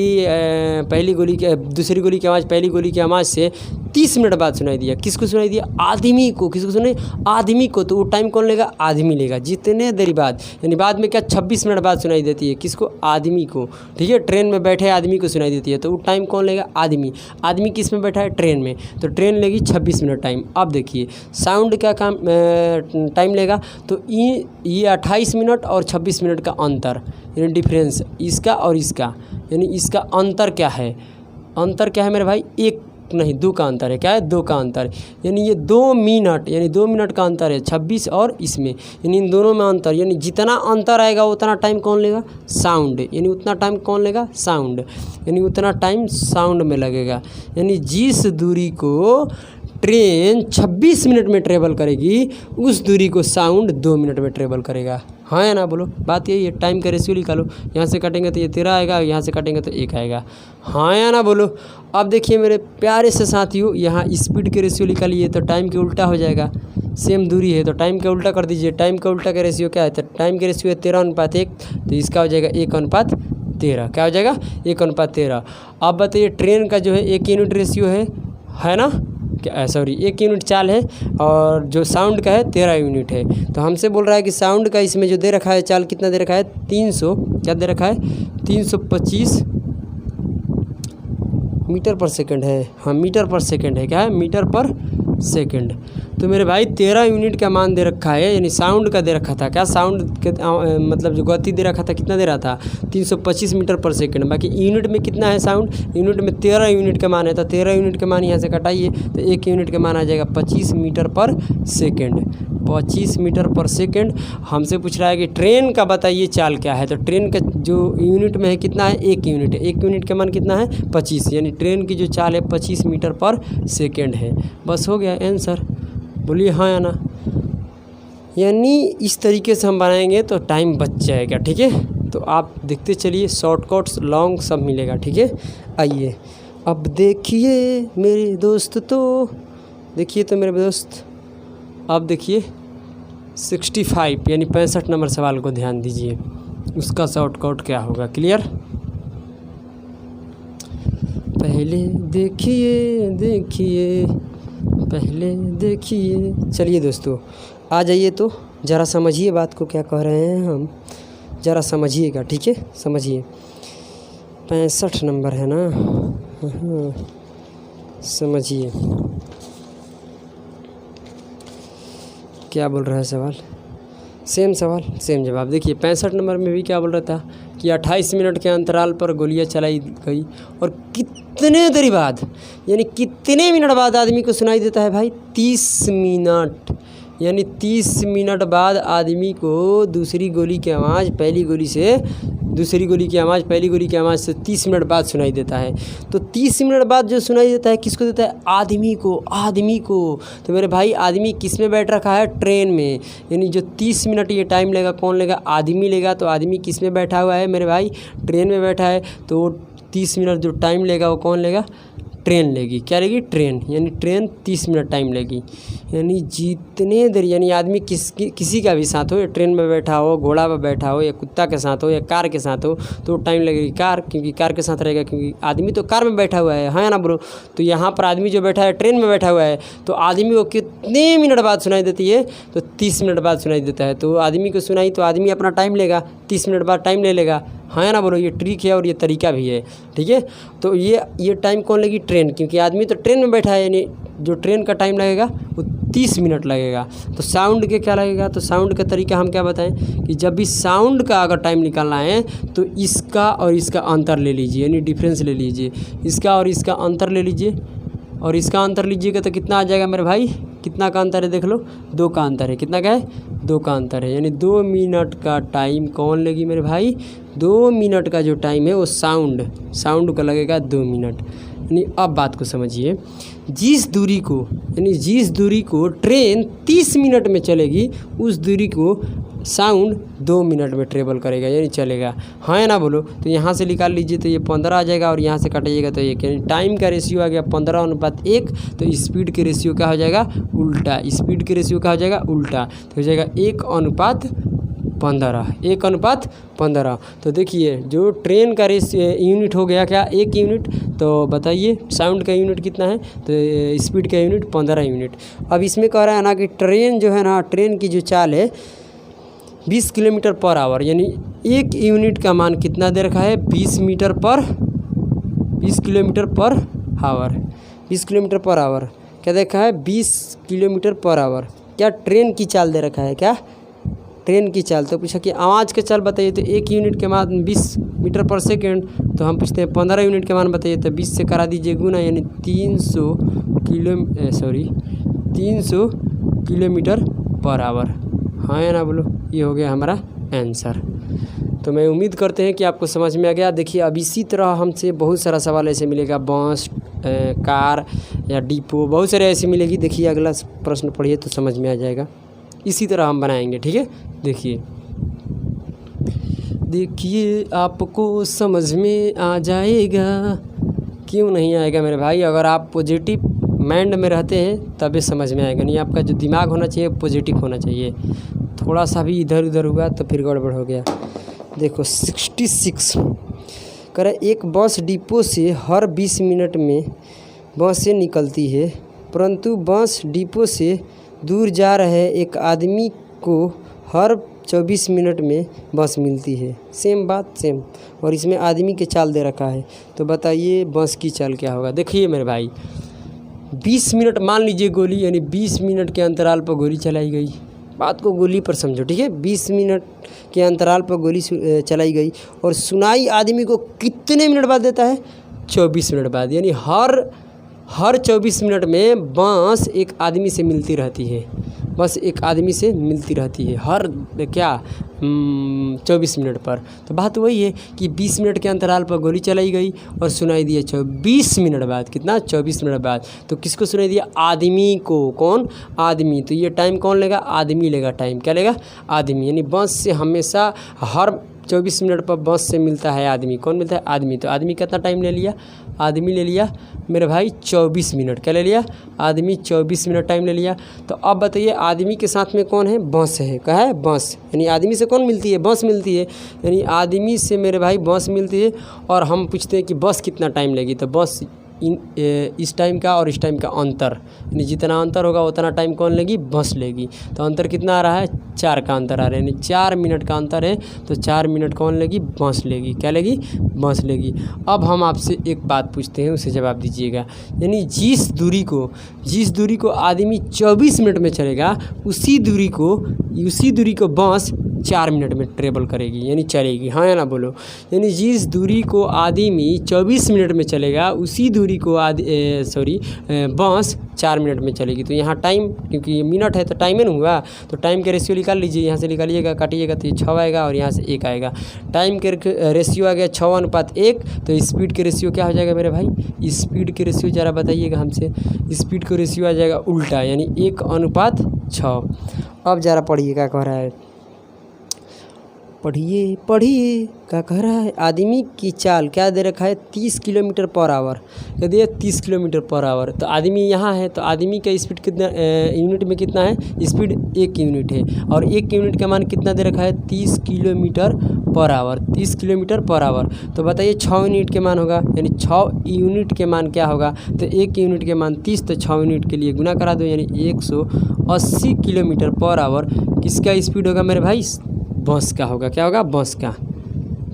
पहली गोली के दूसरी गोली की आवाज़ पहली गोली की आवाज़ से 30 मिनट बाद सुनाई दिया, किसको सुनाई दिया? आदमी को। किसको सुनाई? आदमी को। तो वो टाइम कौन लेगा? आदमी लेगा, जितने देरी बाद। यानी बाद में क्या 26 मिनट बाद सुनाई देती है, किसको? आदमी को। ठीक है, ट्रेन में बैठे आदमी को सुनाई देती है, तो वो टाइम कौन लेगा? आदमी। आदमी किस में बैठा है? ट्रेन में। तो ट्रेन लेगी 26 मिनट टाइम। अब देखिए साउंड क्या काम टाइम लेगा, तो ये 28 मिनट और 26 मिनट का अंतर, यानी डिफरेंस इसका और इसका, यानी इसका अंतर क्या है? अंतर क्या है मेरे भाई? एक नहीं, 2 का अंतर है। क्या है? 2 का अंतर, यानी ये 2 मिनट, यानी 2 मिनट का अंतर है 26 और इसमें, यानी इन दोनों में अंतर। यानी जितना अंतर आएगा उतना टाइम कौन लेगा? साउंड। यानी उतना टाइम कौन लेगा? साउंड। यानी उतना टाइम साउंड में लगेगा। यानी जिस दूरी को ट्रेन 26 मिनट में ट्रेवल करेगी, उस दूरी को साउंड 2 मिनट में ट्रेवल करेगा। हाँ या ना बोलो? बात यही है। टाइम का रेशियो निकालो, यहाँ से काटेंगे तो ये 13 आएगा, यहाँ से काटेंगे तो 1 आएगा। हाँ या ना बोलो? अब देखिए मेरे प्यारे से साथियों, यहाँ स्पीड के रेशियो निकालिए तो टाइम के उल्टा हो जाएगा। सेम दूरी है तो टाइम का उल्टा कर दीजिए। टाइम का उल्टा का रेशियो क्या है? तो टाइम का रेशियो है 13:1, तो इसका हो जाएगा 1:13। क्या हो जाएगा? 1:13। अब बताइए ट्रेन का जो है 1 यूनिट रेशियो है ना, क्या सॉरी 1 यूनिट चाल है, और जो साउंड का है 13 यूनिट है। तो हमसे बोल रहा है कि साउंड का इसमें जो दे रखा है चाल कितना दे रखा है? 300, क्या दे रखा है? 325 मीटर पर सेकंड है। हाँ, मीटर पर सेकंड है। क्या है? मीटर पर सेकंड। तो मेरे भाई 13 यूनिट का मान दे रखा है, यानी साउंड का दे रखा था। क्या साउंड के मतलब जो गति दे रखा था कितना दे रहा था? 325 मीटर पर सेकंड। बाकी यूनिट में कितना है साउंड? यूनिट में 13 यूनिट का मान है, तो 13 यूनिट का मान यहाँ से घटाइए तो 1 यूनिट का मान आ जाएगा 25 मीटर पर सेकंड। 25 मीटर पर सेकंड। हमसे पूछ रहा है कि ट्रेन का बताइए चाल क्या है, तो ट्रेन का जो यूनिट में है कितना है? 1 यूनिट है। 1 यूनिट का मान कितना है? 25, यानी ट्रेन की जो चाल है 25 मीटर पर सेकंड है। बस हो गया आंसर। बोलिए हाँ या ना? यानी इस तरीके से हम बनाएंगे तो टाइम बच जाएगा। ठीक है, तो आप देखते चलिए, शॉर्टकट्स लॉन्ग सब मिलेगा। ठीक है, आइए अब देखिए मेरे दोस्त, तो देखिए तो मेरे दोस्त, अब देखिए 65 यानी 65 नंबर सवाल को ध्यान दीजिए, उसका शॉर्टकट क्या होगा। क्लियर? पहले देखिए पहले देखिए। चलिए दोस्तों आ जाइए, तो ज़रा समझिए बात को, क्या कह रहे हैं हम, ज़रा समझिएगा। ठीक है, समझिए। 65 नंबर है ना? समझिए क्या बोल रहा है सवाल। सेम सवाल सेम जवाब। देखिए 65 नंबर में भी क्या बोल रहा था कि 28 मिनट के अंतराल पर गोलियां चलाई गई, और कितने देरी बाद, यानी कितने मिनट बाद आदमी को सुनाई देता है भाई? 30 मिनट। यानी 30 मिनट बाद आदमी को दूसरी गोली की आवाज़ पहली गोली से, दूसरी गोली की आवाज़ पहली गोली की आवाज़ से 30 मिनट बाद सुनाई देता है। तो 30 मिनट बाद जो सुनाई देता है किसको देता है? आदमी को। आदमी को। तो मेरे भाई आदमी किस में बैठ रखा है? ट्रेन में। यानी जो 30 मिनट ये टाइम लेगा कौन लेगा? आदमी लेगा। तो आदमी किस में बैठा हुआ है मेरे भाई? ट्रेन में बैठा है। तो 30 मिनट जो टाइम लेगा वो कौन लेगा? ट्रेन लेगी। क्या लेगी? ट्रेन। यानी ट्रेन 30 मिनट टाइम लेगी। यानी जितने देर, यानी आदमी किसी का भी साथ हो, या ट्रेन में बैठा हो, घोड़ा पर बैठा हो, या कुत्ता के साथ हो, या कार के साथ हो, तो टाइम लगेगी कार, क्योंकि कार के साथ रहेगा, क्योंकि आदमी तो कार में बैठा हुआ है। हाँ ना ब्रो? तो यहाँ पर आदमी जो बैठा है ट्रेन में बैठा हुआ है, तो आदमी को कितने मिनट बाद सुनाई देती है? तो 30 मिनट बाद सुनाई देता है। तो आदमी को सुनाई तो आदमी अपना टाइम लेगा, 30 मिनट बाद टाइम ले लेगा। हाँ ना बोलो? ये ट्रिक है और ये तरीका भी है। ठीक है, तो ये टाइम कौन लेगी? ट्रेन, क्योंकि आदमी तो ट्रेन में बैठा है, यानी जो ट्रेन का टाइम लगेगा वो 30 मिनट लगेगा। तो साउंड के क्या लगेगा? तो साउंड का तरीका हम क्या बताएं कि जब भी साउंड का अगर टाइम निकालना है तो इसका और इसका अंतर ले लीजिए, यानी डिफरेंस ले लीजिए। इसका और इसका अंतर ले लीजिए, और इसका अंतर लीजिएगा तो कितना आ जाएगा मेरे भाई? कितना का अंतर है देख लो, 2 का अंतर है। कितना का है? 2 का अंतर है, यानी 2 मिनट का टाइम कौन लेगी मेरे भाई? 2 मिनट का जो टाइम है वो साउंड का लगेगा 2 मिनट। यानी अब बात को समझिए, जिस दूरी को ट्रेन 30 मिनट में चलेगी, उस दूरी को साउंड 2 मिनट में ट्रेवल करेगा, यानी चलेगा। हाँ या ना बोलो? तो यहाँ से निकाल लीजिए तो ये 15 आ जाएगा और यहाँ से काटिएगा तो 1, यानी टाइम का रेशियो आ गया 15:1। तो स्पीड के रेशियो क्या हो जाएगा? उल्टा। स्पीड के रेशियो क्या हो जाएगा? उल्टा। तो हो जाएगा 1:15। 1:15। तो देखिए जो ट्रेन का यूनिट हो गया क्या? 1 यूनिट। तो बताइए साउंड का यूनिट कितना है? तो स्पीड का यूनिट 15 यूनिट। अब इसमें कह रहा है ना कि ट्रेन जो है ना, ट्रेन की जो चाल है 20 किलोमीटर पर आवर, यानी 1 यूनिट का मान कितना दे रखा है? 20 kilometre per hour. 20 kilometre per hour क्या देखा है? 20 किलोमीटर पर आवर। क्या ट्रेन की चाल दे रखा है? क्या ट्रेन की चाल। तो पूछा कि आवाज़ का चाल बताइए, तो 1 यूनिट के मान 20 मीटर पर सेकेंड। तो हम पूछते हैं 15 यूनिट के मान बताइए, तो 20 से करा दीजिए गुना, यानी 300 किलोमीटर पर आवर। हाँ या ना बोलो? ये हो गया हमारा आंसर। तो मैं उम्मीद करते हैं कि आपको समझ में आ गया। देखिए अब इसी तरह हमसे बहुत सारा सवाल ऐसे मिलेगा, बस, कार या डिपो, बहुत सारे ऐसे मिलेगी। देखिए अगला प्रश्न पढ़िए तो समझ में आ जाएगा। इसी तरह हम बनाएंगे, ठीक है? देखिए आपको समझ में आ जाएगा। क्यों नहीं आएगा मेरे भाई? अगर आप पॉजिटिव माइंड में रहते हैं तभी समझ में आएगा। नहीं, आपका जो दिमाग होना चाहिए पॉजिटिव होना चाहिए। थोड़ा सा भी इधर उधर हुआ तो फिर गड़बड़ हो गया। देखो 66 करे, एक बस डिपो से हर 20 मिनट में बसें निकलती है, परंतु बस डिपो से दूर जा रहे एक आदमी को हर 24 मिनट में बस मिलती है। सेम बात सेम। और इसमें आदमी के चाल दे रखा है, तो बताइए बस की चाल क्या होगा? देखिए मेरे भाई 20 मिनट मान लीजिए गोली, यानी 20 मिनट के अंतराल पर गोली चलाई गई। बात को गोली पर समझो, ठीक है? 20 मिनट के अंतराल पर गोली चलाई गई और सुनाई आदमी को कितने मिनट बाद देता है? 24 मिनट बाद। यानी हर 24 मिनट में बस एक आदमी से मिलती रहती है। बस एक आदमी से मिलती रहती है हर 24 मिनट पर। तो बात वही है कि 20 मिनट के अंतराल पर गोली चलाई गई और सुनाई दिया 24 मिनट बाद। कितना? 24 मिनट बाद। तो किसको सुनाई दिया? आदमी को। कौन? आदमी। तो ये टाइम कौन लेगा? आदमी लेगा टाइम। क्या लेगा? आदमी। यानी बस से हमेशा हर 24 मिनट पर बस से मिलता है आदमी। कौन मिलता है? आदमी। तो आदमी कितना टाइम ले लिया? आदमी ले लिया मेरे भाई 24 मिनट। क्या ले लिया? आदमी 24 मिनट टाइम ले लिया। तो अब बताइए आदमी के साथ में कौन है? बस है। क्या है? बस। यानी आदमी से कौन मिलती है? बस मिलती है। यानी आदमी से मेरे भाई बस मिलती है। और हम पूछते हैं कि बस कितना टाइम लेगी, तो बस इस टाइम का और इस टाइम का अंतर, यानी जितना अंतर होगा उतना टाइम कौन लेगी? बस लेगी। तो अंतर कितना आ रहा है? 4 का अंतर आ रहा है, यानी 4 मिनट का अंतर है। तो 4 मिनट कौन लेगी? बस लेगी। क्या लेगी? बस लेगी। अब हम आपसे एक बात पूछते हैं, उसे जवाब दीजिएगा। यानी जिस दूरी को आदमी 24 मिनट में चलेगा, उसी दूरी को बस 4 मिनट में ट्रेवल करेगी, यानी चलेगी। हाँ या ना बोलो? यानी जिस दूरी को आदमी 24 मिनट में चलेगा, उसी दूरी को बस 4 मिनट में चलेगी। तो यहाँ टाइम, क्योंकि ये मिनट है तो टाइम है ना हुआ, तो टाइम के रेशियो निकाल लीजिए। यहाँ से निकालिएगा, काटिएगा तो ये 6 आएगा और यहाँ से 1 आएगा। टाइम के रेशियो आ गया 6:1। तो स्पीड के रेशियो क्या हो जाएगा मेरे भाई? स्पीड के रेशियो ज़रा बताइएगा हमसे। स्पीड का रेशियो आ जाएगा उल्टा, यानी 1:6। अब ज़रा पढ़िए क्या कह रहा है। पढ़िए क्या कह रहा है? आदमी की चाल क्या दे रखा है? 30 किलोमीटर पर आवर। कह दिया 30 किलोमीटर पर आवर। तो आदमी यहाँ है, तो आदमी का स्पीड कितना यूनिट में कितना है? स्पीड 1 यूनिट है। और 1 यूनिट का मान कितना दे रखा है? 30 kilometre per hour. 30 kilometre per hour. तो बताइए 6 यूनिट के मान होगा, यानी 6 यूनिट के मान क्या होगा? तो 1 यूनिट के मान 30, तो 6 यूनिट के लिए गुना करा दो, यानी 180 किलोमीटर पर आवर किसका स्पीड होगा मेरे भाई? बस का होगा। क्या होगा? बस का।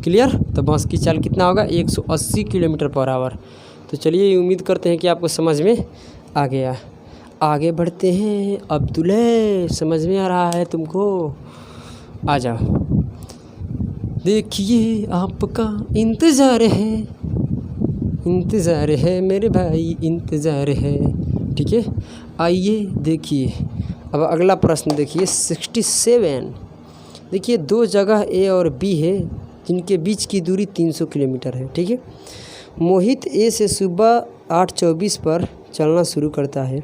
क्लियर? तो बस की चाल कितना होगा? 180 किलोमीटर पर आवर। तो चलिए उम्मीद करते हैं कि आपको समझ में आ गया। आगे बढ़ते हैं। अब्दुल्ला समझ में आ रहा है तुमको? आ जाओ। देखिए आपका इंतज़ार है मेरे भाई, इंतज़ार है। ठीक है, आइए देखिए अब अगला प्रश्न देखिए 67। देखिए दो जगह ए और बी है जिनके बीच की दूरी 300 किलोमीटर है। ठीक है, मोहित ए से सुबह 8:24 पर चलना शुरू करता है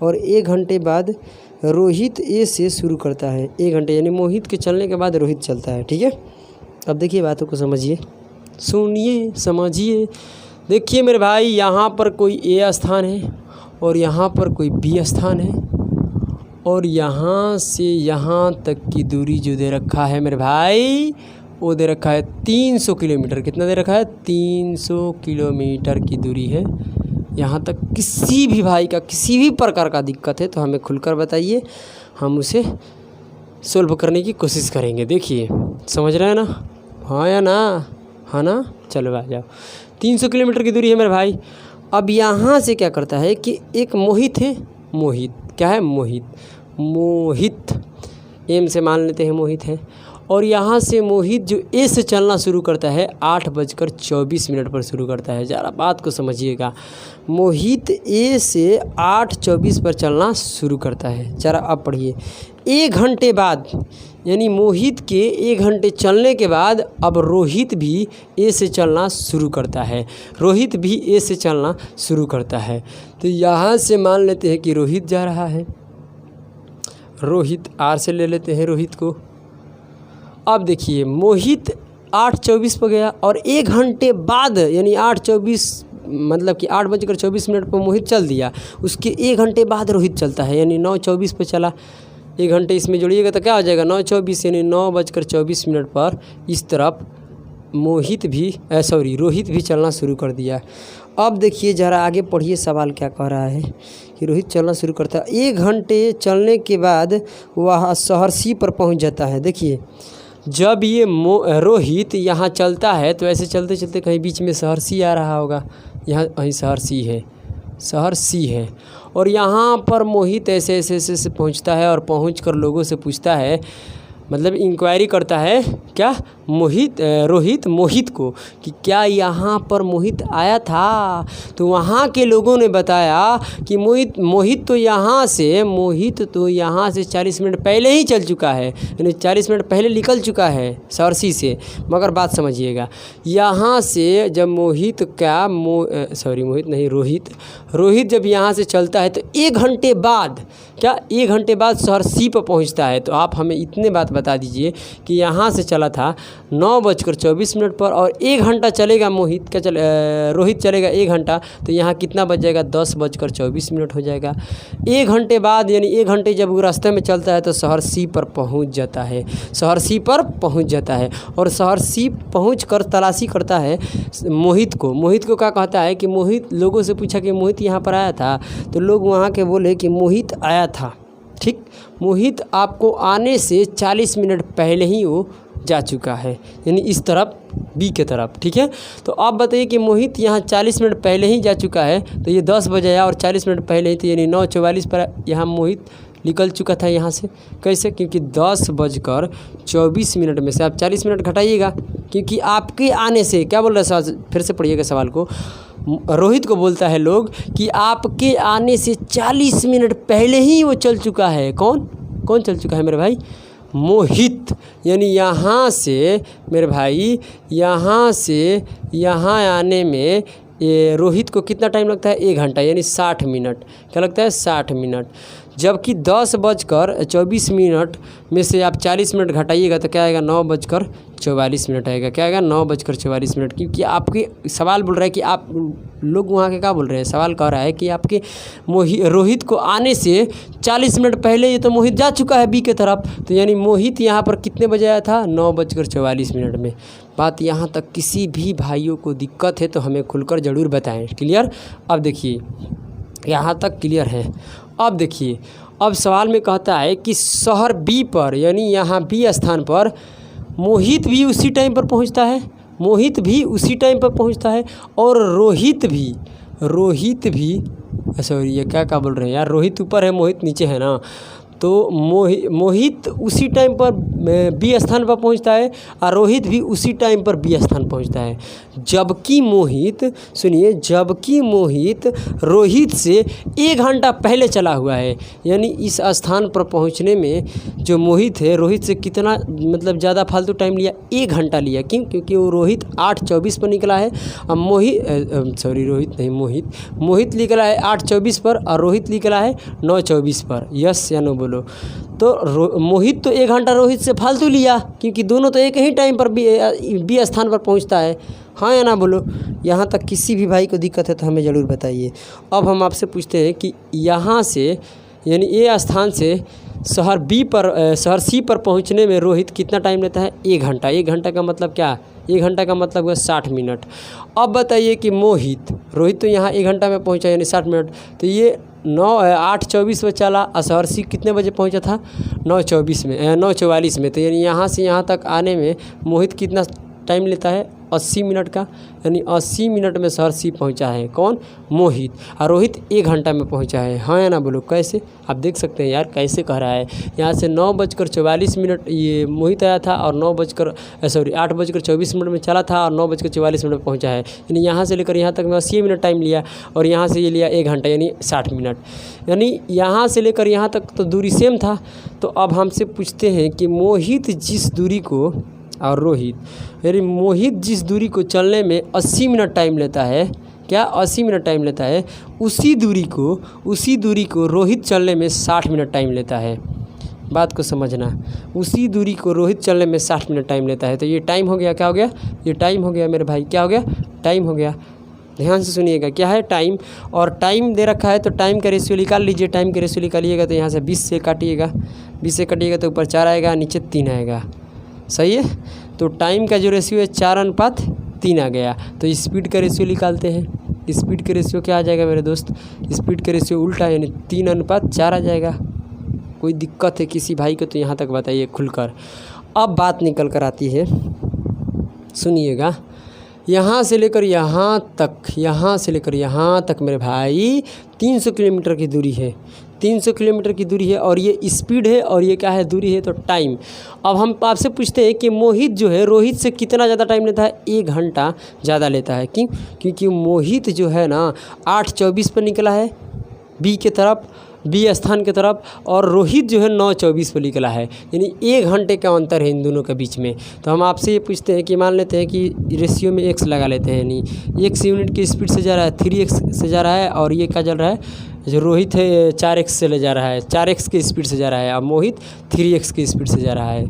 और 1 घंटे बाद रोहित ए से शुरू करता है। 1 घंटे यानी मोहित के चलने के बाद रोहित चलता है। ठीक है, अब देखिए बातों को समझिए, सुनिए, समझिए। देखिए मेरे भाई, यहाँ पर कोई ए स्थान है और यहाँ पर कोई बी स्थान है और यहाँ से यहाँ तक की दूरी जो दे रखा है मेरे भाई वो दे रखा है 300 किलोमीटर। कितना दे रखा है? 300 किलोमीटर की दूरी है। यहाँ तक किसी भी भाई का किसी भी प्रकार का दिक्कत है तो हमें खुलकर बताइए, हम उसे सोल्व करने की कोशिश करेंगे। देखिए समझ रहे हैं ना? हाँ या ना? हाँ ना? चलो आ जाओ। 300 किलोमीटर की दूरी है मेरे भाई। अब यहाँ से क्या करता है कि एक मोहित है, मोहित क्या है? मोहित एम से मान लेते हैं मोहित है, और यहाँ से मोहित जो ए से चलना शुरू करता है 8:24 पर शुरू करता है। ज़रा बात को समझिएगा, मोहित ए से 8:24 पर चलना शुरू करता है। ज़रा अब पढ़िए, 1 घंटे बाद यानी मोहित के 1 घंटे चलने के बाद अब रोहित भी ए से चलना शुरू करता है। रोहित भी ए से चलना शुरू करता है। तो यहाँ से मान लेते हैं कि रोहित जा रहा है, रोहित आर से ले लेते हैं रोहित को। अब देखिए मोहित 8:24 पर गया और 1 घंटे बाद यानी 8:24 मतलब कि 8:24 पर मोहित चल दिया। उसके 1 घंटे बाद रोहित चलता है यानी 9:24 पर चला। 1 घंटे इसमें जोड़िएगा तो क्या हो जाएगा? 9:24 यानी 9:24 पर इस तरफ रोहित भी चलना शुरू कर दिया। अब देखिए ज़रा आगे पढ़िए, सवाल क्या कह रहा है कि रोहित चलना शुरू करता है। 1 घंटे चलने के बाद वह सहरसी पर पहुंच जाता है। देखिए जब ये रोहित यहाँ चलता है तो ऐसे चलते चलते कहीं बीच में सहरसी आ रहा होगा, यहाँ कहीं सहरसी है और यहाँ पर मोहित ऐसे पहुँचता है और पहुँच कर लोगों से पूछता है, मतलब इंक्वायरी करता है क्या? रोहित मोहित को कि क्या यहाँ पर मोहित आया था? तो वहाँ के लोगों ने बताया कि मोहित तो यहाँ से 40 मिनट पहले ही चल चुका है, यानी 40 मिनट पहले निकल चुका है सहरसी से। मगर बात समझिएगा, यहाँ से जब रोहित जब यहाँ से चलता है तो 1 घंटे बाद सहरसी पर पहुँचता है। तो आप हमें इतने बात बता दीजिए कि यहाँ से चला था 9:24 पर और 1 घंटा चलेगा रोहित चलेगा 1 घंटा, तो यहाँ कितना बज जाएगा? 10:24 हो जाएगा। 1 घंटे बाद यानी 1 घंटे जब वो रास्ते में चलता है तो सहरसी पर पहुँच जाता है और सहरसी पहुँच कर तलाशी करता है मोहित को क्या कहता है कि मोहित, लोगों से पूछा कि मोहित यहाँ पर आया था, तो लोग वहाँ के बोले कि मोहित आया था। ठीक, मोहित आपको आने से 40 मिनट पहले ही वो जा चुका है, यानी इस तरफ बी के तरफ। ठीक है, तो आप बताइए कि मोहित यहाँ 40 मिनट पहले ही जा चुका है, तो ये 10 बजे आया और 40 मिनट पहले ही, तो यानी 9:44 पर यहाँ मोहित निकल चुका था यहाँ से। कैसे? क्योंकि 10:24 में से आप 40 मिनट घटाइएगा, क्योंकि आपके आने से क्या बोल रहा है? फिर से पढ़िएगा सवाल को। रोहित को बोलता है लोग कि आपके आने से 40 मिनट पहले ही वो चल चुका है। कौन चल चुका है मेरे भाई? मोहित। यानी यहाँ से मेरे भाई, यहाँ से यहाँ आने में ये रोहित को कितना टाइम लगता है? 1 घंटा यानी 60 मिनट। क्या लगता है? 60 मिनट। जबकि 10:24 में से आप 40 मिनट घटाइएगा तो क्या आएगा? 9:44 आएगा। क्या आएगा? 9:44। क्योंकि आपके सवाल बोल रहा है कि आप लोग वहाँ के क्या बोल रहे हैं? सवाल कह रहा है कि आपके रोहित को आने से 40 मिनट पहले ये तो मोहित जा चुका है बी के तरफ, तो यानी मोहित यहाँ पर कितने बजे आया था? 9:44 में। बात यहाँ तक किसी भी भाइयों को दिक्कत है तो हमें खुलकर ज़रूर बताएं। क्लियर? अब देखिए यहाँ तक क्लियर है। अब देखिए, अब सवाल में कहता है कि शहर बी पर यानी यहाँ बी स्थान पर मोहित भी उसी टाइम पर पहुँचता है और रोहित भी सॉरी ये क्या बोल रहे हैं यार? रोहित ऊपर है, मोहित नीचे है ना। तो मोहित उसी टाइम पर बी स्थान पर पहुंचता है और रोहित भी उसी टाइम पर बी स्थान पहुंचता है। जबकि मोहित, सुनिए, जबकि मोहित रोहित से 1 घंटा पहले चला हुआ है। यानी इस स्थान पर पहुंचने में जो मोहित है, रोहित से कितना मतलब ज़्यादा फालतू टाइम लिया, 1 घंटा लिया। क्यों? क्योंकि वो रोहित 8:24 पर निकला है और मोहित निकला है 8:24 पर और रोहित निकला है 9:24 पर। यस या नो बोलो। तो मोहित तो 1 घंटा रोहित से फालतू लिया, क्योंकि दोनों तो एक ही टाइम पर बी स्थान पर पहुंचता है। हाँ या ना बोलो। यहाँ तक किसी भी भाई को दिक्कत है तो हमें ज़रूर बताइए। अब हम आपसे पूछते हैं कि यहाँ से, यानी ए स्थान से शहर सी पर पहुँचने में रोहित कितना टाइम लेता है? 1 घंटा। 1 घंटा का मतलब क्या? 1 घंटा का मतलब हुआ 60 मिनट। अब बताइए कि रोहित तो यहाँ 1 घंटा में पहुँचा, यानी 60 मिनट। तो ये 8:24 में चला और शहर सी कितने बजे पहुँचा था? 9:44 में। तो यानी यहाँ से यहाँ तक आने में मोहित कितना टाइम लेता है? 80 मिनट का। यानी 80 मिनट में शहर सी पहुंचा है। कौन? मोहित। और रोहित 1 घंटा में पहुंचा है। हाँ या ना बोलो। कैसे? आप देख सकते हैं यार कैसे कह रहा है। यहाँ से 9:44 ये मोहित आया था और 8:24 में चला था और 9:44 में पहुंचा है। यानी यहाँ से लेकर यहाँ तक में 80 मिनट टाइम लिया और यहाँ से ये लिया 1 घंटा, यानी 60 मिनट। यानी यहाँ से लेकर यहाँ तक तो दूरी सेम था। तो अब हमसे पूछते हैं कि मोहित जिस दूरी को और रोहित, यानी मोहित जिस दूरी को चलने में 80 मिनट टाइम लेता है, क्या 80 मिनट टाइम लेता है, उसी दूरी को रोहित चलने में 60 मिनट टाइम लेता है। बात को समझना, उसी दूरी को रोहित चलने में 60 मिनट टाइम लेता है। तो ये टाइम हो गया, क्या हो गया? ये टाइम हो गया मेरे भाई। क्या हो गया? टाइम हो गया। ध्यान से सुनिएगा, क्या है? टाइम। और टाइम दे रखा है तो टाइम का रेशियो निकाल लीजिए। टाइम का रेशियो निकालिएगा तो यहाँ से 20 से काटिएगा, 20 से काटिएगा तो ऊपर 4 आएगा, नीचे 3 आएगा। सही है। तो टाइम का जो रेशियो है 4:3 आ गया। तो स्पीड का रेशियो निकालते हैं। स्पीड का रेशियो क्या आ जाएगा मेरे दोस्त? स्पीड का रेशियो उल्टा, यानी 3:4 आ जाएगा। कोई दिक्कत है किसी भाई को तो यहाँ तक बताइए खुलकर। अब बात निकल कर आती है, सुनिएगा, यहाँ से लेकर यहाँ तक मेरे भाई 300 किलोमीटर की दूरी है। 300 किलोमीटर की दूरी है और ये स्पीड है और ये क्या है? दूरी है। तो टाइम। अब हम आपसे पूछते हैं कि मोहित जो है रोहित से कितना ज़्यादा टाइम लेता है? 1 घंटा ज़्यादा लेता है। क्यों? क्योंकि मोहित जो है ना 8:24 पर निकला है बी स्थान की तरफ और रोहित जो है 9:24 पर निकला है। यानी 1 घंटे का अंतर है इन दोनों के बीच में। तो हम आपसे ये पूछते हैं कि मान लेते हैं कि रेशियो में x लगा लेते हैं, यानी x यूनिट की स्पीड से जा रहा है, 3x से जा रहा है और ये क्या चल रहा है? जो रोहित है 4x से ले जा रहा है, 4x की स्पीड से जा रहा है और मोहित 3x की स्पीड से जा रहा है।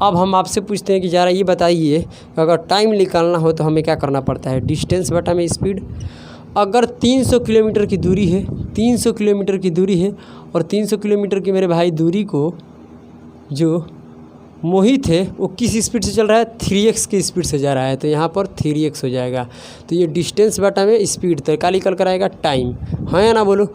अब हम आपसे पूछते हैं कि ज़रा ये बताइए, अगर टाइम निकालना हो तो हमें क्या करना पड़ता है? डिस्टेंस बटा में स्पीड। अगर 300 किलोमीटर की दूरी है, 300 किलोमीटर की दूरी है और 300 किलोमीटर की मेरे भाई दूरी को जो मोहित है वो किस स्पीड से चल रहा है? 3x की स्पीड से जा रहा है। तो यहाँ पर 3x हो जाएगा। तो ये डिस्टेंस बटा में स्पीड, तो क्या निकल कर आएगा? टाइम। हाँ या ना बोलो।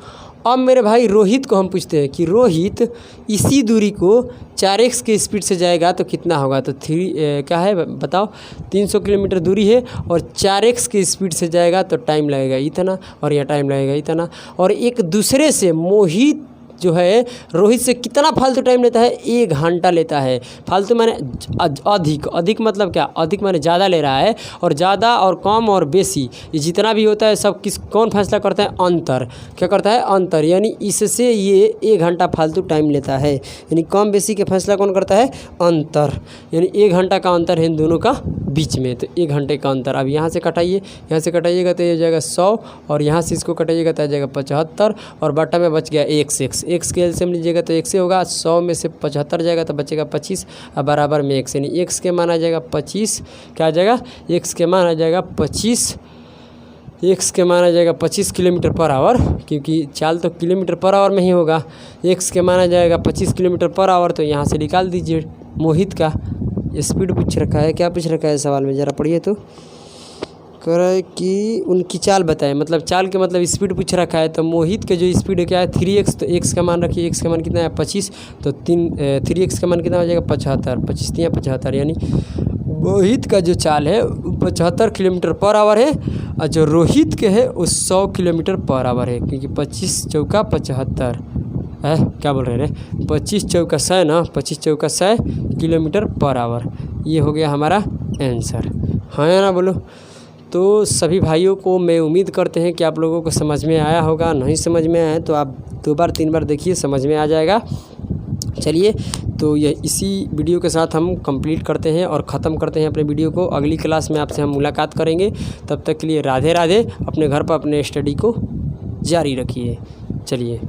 अब मेरे भाई रोहित को हम पूछते हैं कि रोहित इसी दूरी को 4x की स्पीड से जाएगा तो कितना होगा? तो क्या है बताओ? 300 किलोमीटर दूरी है और 4x की स्पीड से जाएगा तो टाइम लगेगा इतना और यह टाइम लगेगा इतना। और एक दूसरे से मोहित जो है रोहित से कितना फालतू टाइम लेता है? 1 घंटा लेता है। फालतू माने अधिक मतलब क्या? अधिक माने ज़्यादा ले रहा है। और ज़्यादा और कम और बेसी ये जितना भी होता है सब कौन फैसला करता है? अंतर। क्या करता है? अंतर। यानी इससे ये 1 घंटा फालतू टाइम लेता है। यानी कम बेसी का फैसला कौन करता है? अंतर। यानी 1 घंटा का अंतर है इन दोनों का बीच में। तो 1 घंटे का अंतर। अब यहाँ से कटाइएगा तो ये हो जाएगा 100 और यहाँ से इसको कटाइएगा तो आ जाएगा 75 और बटा में बच गया x के एलसीएम लीजिएगा तो x से होगा। 100 में से 75 जाएगा तो बचेगा 25 और बराबर में x, यानी x के मान आ जाएगा 25। क्या आ जाएगा? x के मान आ जाएगा 25 किलोमीटर पर आवर, क्योंकि चाल तो किलोमीटर पर आवर में ही होगा। x के मान आ जाएगा 25 किलोमीटर पर आवर। तो यहाँ से निकाल दीजिए मोहित का स्पीड पूछ रखा है। क्या पूछ रखा है सवाल में? ज़रा पढ़िए तो। कह रहा है कि उनकी चाल बताएं, मतलब चाल के मतलब स्पीड पूछ रखा है। तो मोहित के जो स्पीड है क्या है? 3x। तो x का मान रखिए, x का मान कितना है? 25। तो 3x का मान कितना हो जाएगा? 75। 25 या 75, यानी मोहित का जो चाल है 75 किलोमीटर पर आवर है और जो रोहित के है वो 100 किलोमीटर पर आवर है, क्योंकि 25 चौका 75। है, क्या बोल रहे हैं 25 चौका 100 ना, 25 चौका 100 किलोमीटर पर आवर। ये हो गया हमारा आंसर, हाँ ना बोलो। तो सभी भाइयों को मैं उम्मीद करते हैं कि आप लोगों को समझ में आया होगा। नहीं समझ में आया तो आप 2 बार 3 बार देखिए, समझ में आ जाएगा। चलिए, तो ये इसी वीडियो के साथ हम कंप्लीट करते हैं और ख़त्म करते हैं अपने वीडियो को। अगली क्लास में आपसे हम मुलाकात करेंगे। तब तक के लिए राधे राधे। अपने घर पर अपने स्टडी को जारी रखिए। चलिए।